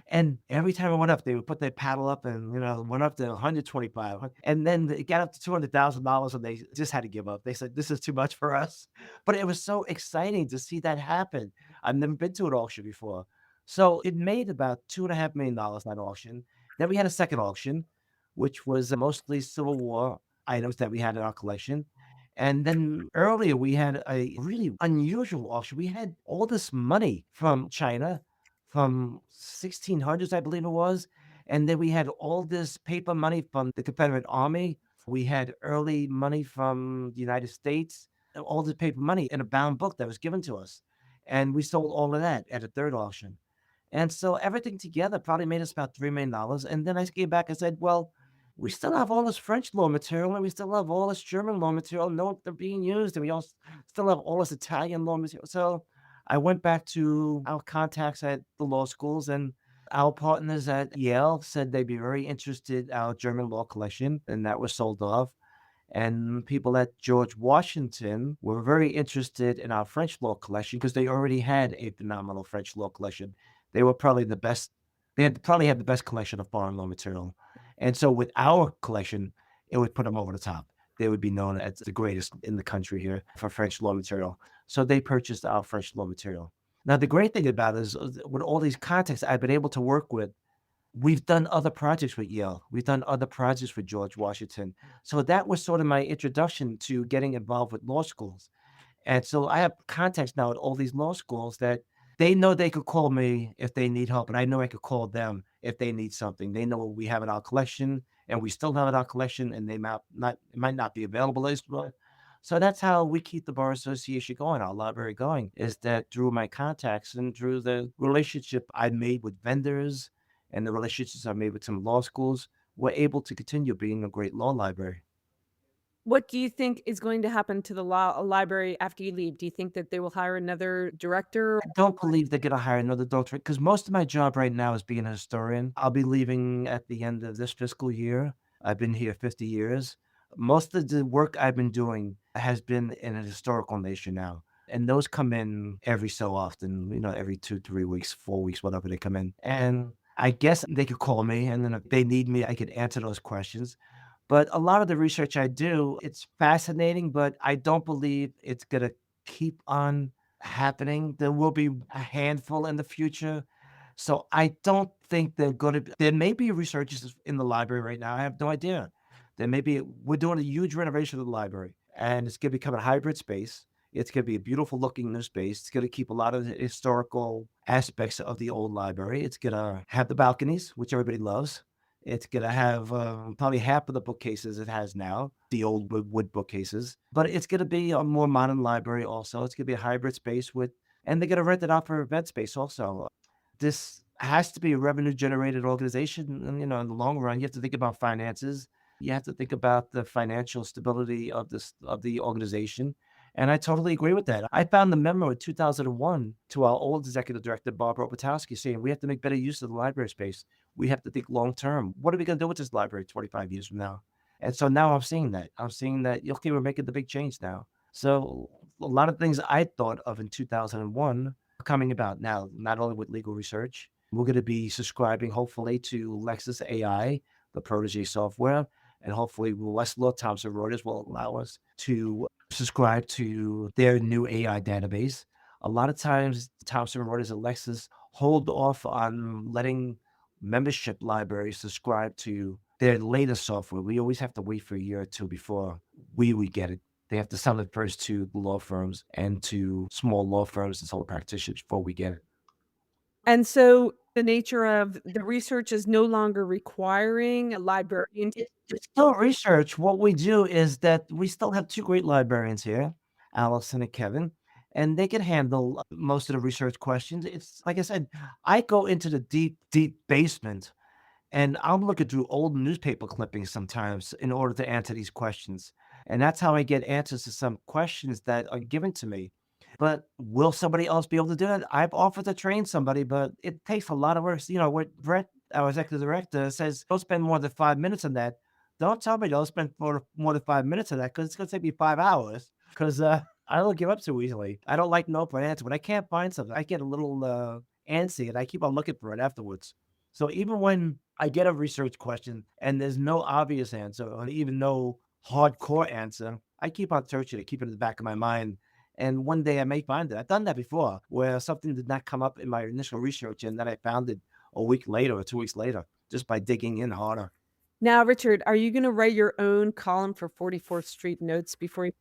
Speaker 3: And every time it went up, they would put their paddle up and, went up to 125. And then it got up to $200,000 and they just had to give up. They said, this is too much for us. But it was so exciting to see that happen. I've never been to an auction before. So it made about $2.5 million that auction. Then we had a second auction, which was mostly Civil War items that we had in our collection. And then earlier, we had a really unusual auction. We had all this money from China, from 1600s, I believe it was. And then we had all this paper money from the Confederate Army. We had early money from the United States, all this paper money in a bound book that was given to us. And we sold all of that at a third auction. And so everything together probably made us about $3 million. And then I came back and said, well, we still have all this French law material and we still have all this German law material. No, they're being used. And we all still have all this Italian law material. So I went back to our contacts at the law schools, and our partners at Yale said they'd be very interested in our German law collection, and that was sold off. And people at George Washington were very interested in our French law collection because they already had a phenomenal French law collection. They were probably the best. They had probably had the best collection of foreign law material. And so with our collection, it would put them over the top. They would be known as the greatest in the country here for French law material. So they purchased our French law material. Now, the great thing about it is with all these contacts I've been able to work with, we've done other projects with Yale. We've done other projects with George Washington. So that was sort of my introduction to getting involved with law schools. And so I have contacts now at all these law schools that they know they could call me if they need help, and I know I could call them if they need something. They know what we have in our collection, and we still have it in our collection, and they might not be available as well. So that's how we keep the Bar Association going, our library going, is that through my contacts and through the relationship I made with vendors and the relationships I made with some law schools, we're able to continue being a great law library.
Speaker 2: What do you think is going to happen to the law library after you leave? Do you think that they will hire another director?
Speaker 3: I don't believe they're going to hire another doctorate because most of my job right now is being a historian. I'll be leaving at the end of this fiscal year. I've been here 50 years. Most of the work I've been doing has been in a historical nature now. And those come in every so often, every 2, 3 weeks, 4 weeks, whatever they come in. And I guess they could call me, and then if they need me, I could answer those questions. But a lot of the research I do, it's fascinating, but I don't believe it's going to keep on happening. There will be a handful in the future. So I don't think they're going to. There may be researchers in the library right now. I have no idea. We're doing a huge renovation of the library, and it's going to become a hybrid space. It's going to be a beautiful looking new space. It's going to keep a lot of the historical aspects of the old library. It's going to have the balconies, which everybody loves. It's going to have probably half of the bookcases it has now, the old wood bookcases. But it's going to be a more modern library also. It's going to be a hybrid space and they're going to rent it out for event space also. This has to be a revenue generated organization. And, in the long run, you have to think about finances. You have to think about the financial stability of the organization. And I totally agree with that. I found the memo in 2001 to our old executive director, Barbara Opatowski, saying we have to make better use of the library space. We have to think long term. What are we going to do with this library 25 years from now? And so now I'm seeing that. Okay, we're making the big change now. So a lot of things I thought of in 2001 are coming about now, not only with legal research. We're going to be subscribing, hopefully, to Lexis AI, the Protege software, and hopefully Westlaw Thomson Reuters will allow us to subscribe to their new AI database. A lot of times, Thomson Reuters and Lexis hold off on letting membership libraries subscribe to their latest software. We always have to wait for a year or two before we get it. They have to sell it first to law firms and to small law firms and solo practitioners before we get it.
Speaker 2: And so the nature of the research is no longer requiring a librarian to
Speaker 3: It's still research. What we do is that we still have 2 great librarians here, Allison and Kevin, and they can handle most of the research questions. It's like I said, I go into the deep, deep basement, and I'm looking through old newspaper clippings sometimes in order to answer these questions. And that's how I get answers to some questions that are given to me. But will somebody else be able to do that? I've offered to train somebody, but it takes a lot of work. What Brett, our executive director, says, don't spend more than 5 minutes on that. Don't tell me don't spend more than 5 minutes on that because it's going to take me 5 hours because I don't give up so easily. I don't like no for an answer. When I can't find something, I get a little antsy and I keep on looking for it afterwards. So even when I get a research question and there's no obvious answer or even no hardcore answer, I keep on searching it, keep it in the back of my mind. And one day I may find it. I've done that before where something did not come up in my initial research and then I found it a week later or 2 weeks later just by digging in harder.
Speaker 2: Now, Richard, are you going to write your own column for 44th Street Notes before you?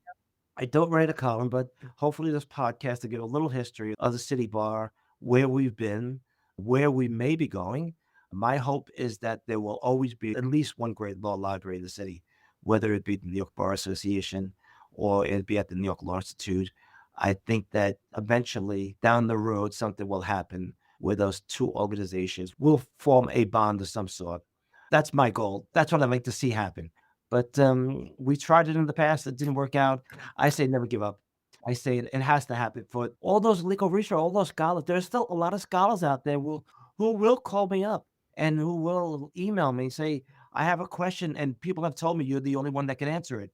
Speaker 3: I don't write a column, but hopefully this podcast will give a little history of the City Bar, where we've been, where we may be going. My hope is that there will always be at least one great law library in the city, whether it be the New York Bar Association or it be at the New York Law Institute. I think that eventually down the road, something will happen where those two organizations will form a bond of some sort. That's my goal. That's what I'd like to see happen. But we tried it in the past. It didn't work out. I say never give up. I say it has to happen for all those legal research, all those scholars. There's still a lot of scholars out there who will call me up and who will email me and say, I have a question, and people have told me you're the only one that can answer it.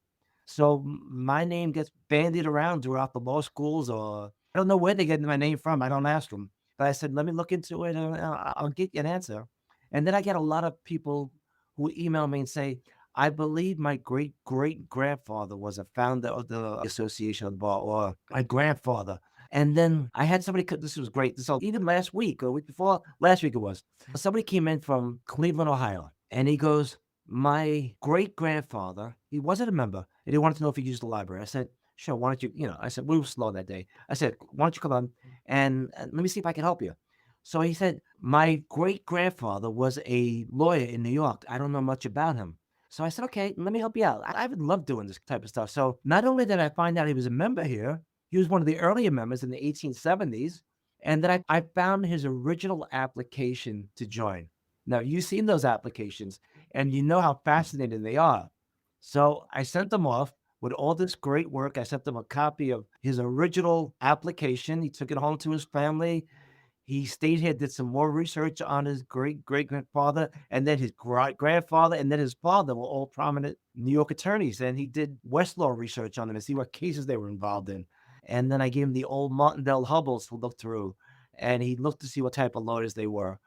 Speaker 3: So my name gets bandied around throughout the law schools, or I don't know where they get my name from. I don't ask them. But I said, let me look into it and I'll get you an answer. And then I get a lot of people who email me and say, I believe my great great grandfather was a founder of the Association of the Bar, or my grandfather. And then I had somebody, this was great. This was even last week or week before, last week it was. Somebody came in from Cleveland, Ohio, and he goes, my great grandfather, he wasn't a member, and he wanted to know if he used the library. I said, sure, why don't you, I said, we were slow that day. I said, why don't you come on and let me see if I can help you. So he said, my great grandfather was a lawyer in New York. I don't know much about him. So I said, okay, let me help you out. I would love doing this type of stuff. So not only did I find out he was a member here, he was one of the earlier members in the 1870s. And then I found his original application to join. Now, you've seen those applications and you know how fascinating they are. So I sent them off with all this great work. I sent them a copy of his original application. He took it home to his family. He stayed here, did some more research on his great-great-grandfather, and then his grandfather, and then his father were all prominent New York attorneys. And he did Westlaw research on them and see what cases they were involved in. And then I gave him the old Martindale Hubbles to look through, and he looked to see what type of lawyers they were.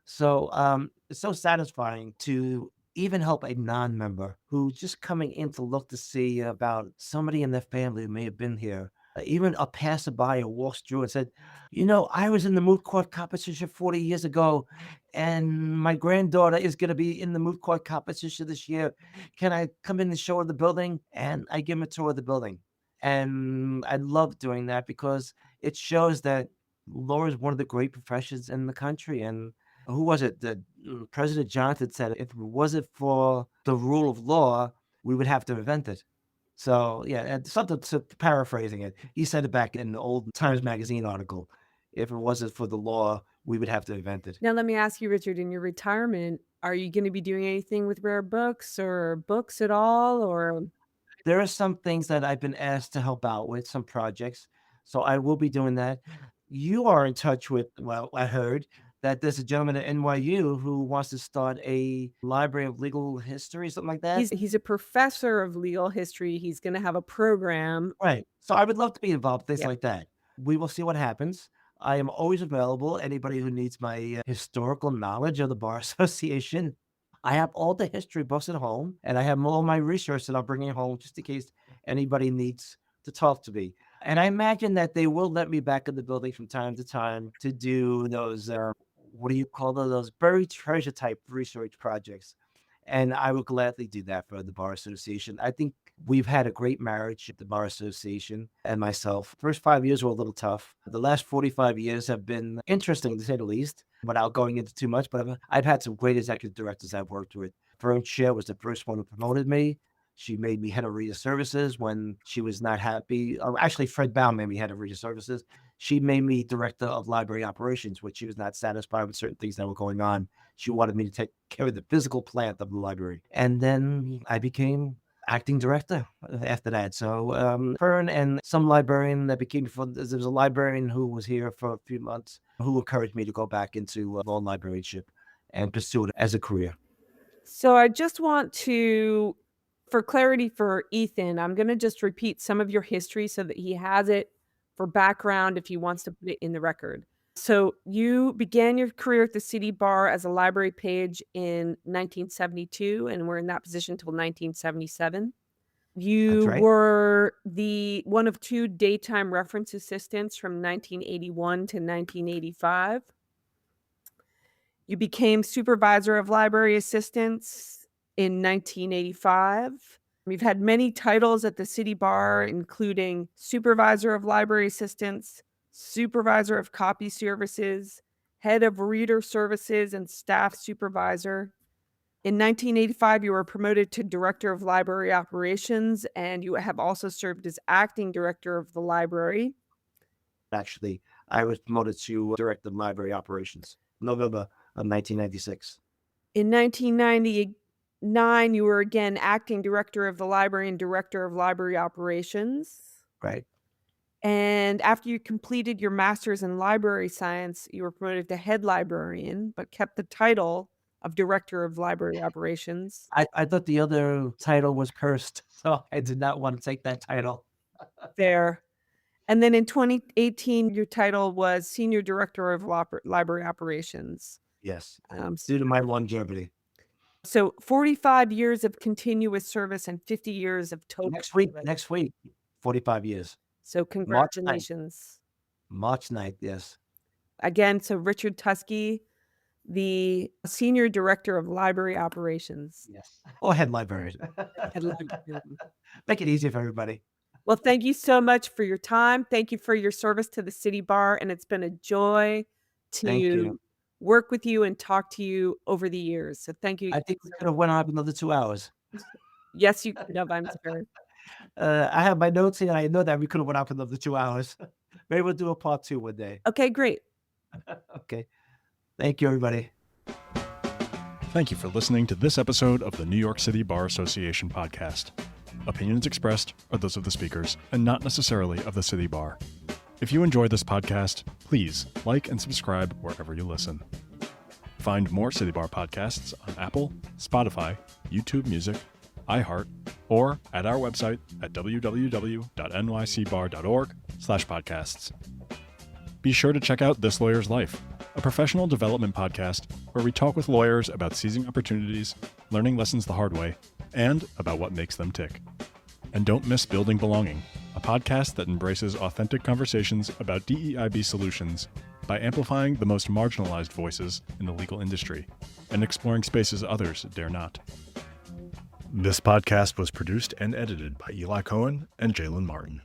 Speaker 3: So it's so satisfying to even help a non-member who's just coming in to look to see about somebody in their family who may have been here. Even a passerby who walks through and said, I was in the moot court competition 40 years ago, and my granddaughter is going to be in the moot court competition this year. Can I come in and show her the building? And I give him a tour of the building. And I love doing that because it shows that law is one of the great professions in the country. And who was it? President Johnson said, if it wasn't for the rule of law, we would have to invent it. So, yeah, and something to paraphrasing it. He said it back in the old Times Magazine article. If it wasn't for the law, we would have to invent it.
Speaker 2: Now, let me ask you, Richard, in your retirement, are you going to be doing anything with rare books or books at all? Or
Speaker 3: there are some things that I've been asked to help out with, some projects. So I will be doing that. You are in touch with, well, I heard that there's a gentleman at NYU who wants to start a library of legal history, something like that.
Speaker 2: He's a professor of legal history. He's going to have a program.
Speaker 3: Right. So I would love to be involved in things like that. We will see what happens. I am always available. Anybody who needs my historical knowledge of the Bar Association. I have all the history books at home, and I have all my research that I'm bringing home just in case anybody needs to talk to me. And I imagine that they will let me back in the building from time to time to do those, what do you call those buried treasure type research projects. And I will gladly do that for the Bar Association. I think we've had a great marriage at the Bar Association and myself. First 5 years were a little tough. The last 45 years have been interesting, to say the least, without going into too much. But I've had some great executive directors I've worked with. Fern Share was the first one who promoted me. She made me head of reader services when she was not happy. Actually, Fred Baum made me head of reader services. She made me director of library operations, which she was not satisfied with certain things that were going on. She wanted me to take care of the physical plant of the library. And then I became acting director after that. So Fern and some librarian that became, there was a librarian who was here for a few months who encouraged me to go back into law librarianship and pursue it as a career.
Speaker 2: So I just want to, for clarity for Ethan, I'm going to just repeat some of your history so that he has it for background if he wants to put it in the record. So you began your career at the City Bar as a library page in 1972, and were in that position until 1977. You were the one of two daytime reference assistants from 1981 to 1985. You became supervisor of library assistants in 1985. You've had many titles at the city bar, including Supervisor of Library Assistants, Supervisor of Copy Services, Head of Reader Services, and Staff Supervisor. In 1985, you were promoted to Director of Library Operations, and you have also served as Acting Director of the library.
Speaker 3: Actually, I was promoted to Director of Library Operations, November of 1996.
Speaker 2: In 1999, you were again Acting Director of the library and Director of Library Operations.
Speaker 3: Right.
Speaker 2: And after you completed your master's in library science, you were promoted to head librarian, but kept the title of Director of Library Operations.
Speaker 3: I thought the other title was cursed, so I did not want to take that title.
Speaker 2: There. And then in 2018, your title was Senior Director of Library Operations.
Speaker 3: Yes, due to my longevity.
Speaker 2: So 45 years of continuous service and 50 years of total service.
Speaker 3: Next week, 45 years.
Speaker 2: So congratulations.
Speaker 3: March 9th, yes.
Speaker 2: Again, so Richard Tuske, the Senior Director of Library Operations.
Speaker 3: Yes. Or head librarian.
Speaker 2: Head librarian.
Speaker 3: Make it easier for everybody.
Speaker 2: Well, thank you so much for your time. Thank you for your service to the city bar. And it's been a joy
Speaker 3: Thank
Speaker 2: to
Speaker 3: you.
Speaker 2: work with you and talk to you over the years. So thank you.
Speaker 3: I think we could have went on another 2 hours.
Speaker 2: Yes, you could have, I'm sure.
Speaker 3: I have my notes here. I know that we could have went on for another 2 hours. Maybe we'll do a part 2 one day.
Speaker 2: Okay, great.
Speaker 3: Okay. Thank you, everybody.
Speaker 1: Thank you for listening to this episode of the New York City Bar Association podcast. Opinions expressed are those of the speakers and not necessarily of the City Bar. If you enjoy this podcast, please like and subscribe wherever you listen. Find more City Bar podcasts on Apple, Spotify, YouTube Music, iHeart, or at our website at www.nycbar.org/podcasts. Be sure to check out This Lawyer's Life, a professional development podcast where we talk with lawyers about seizing opportunities, learning lessons the hard way, and about what makes them tick. And don't miss Building Belonging, a podcast that embraces authentic conversations about DEIB solutions by amplifying the most marginalized voices in the legal industry and exploring spaces others dare not. This podcast was produced and edited by Eli Cohen and Jalen Martin.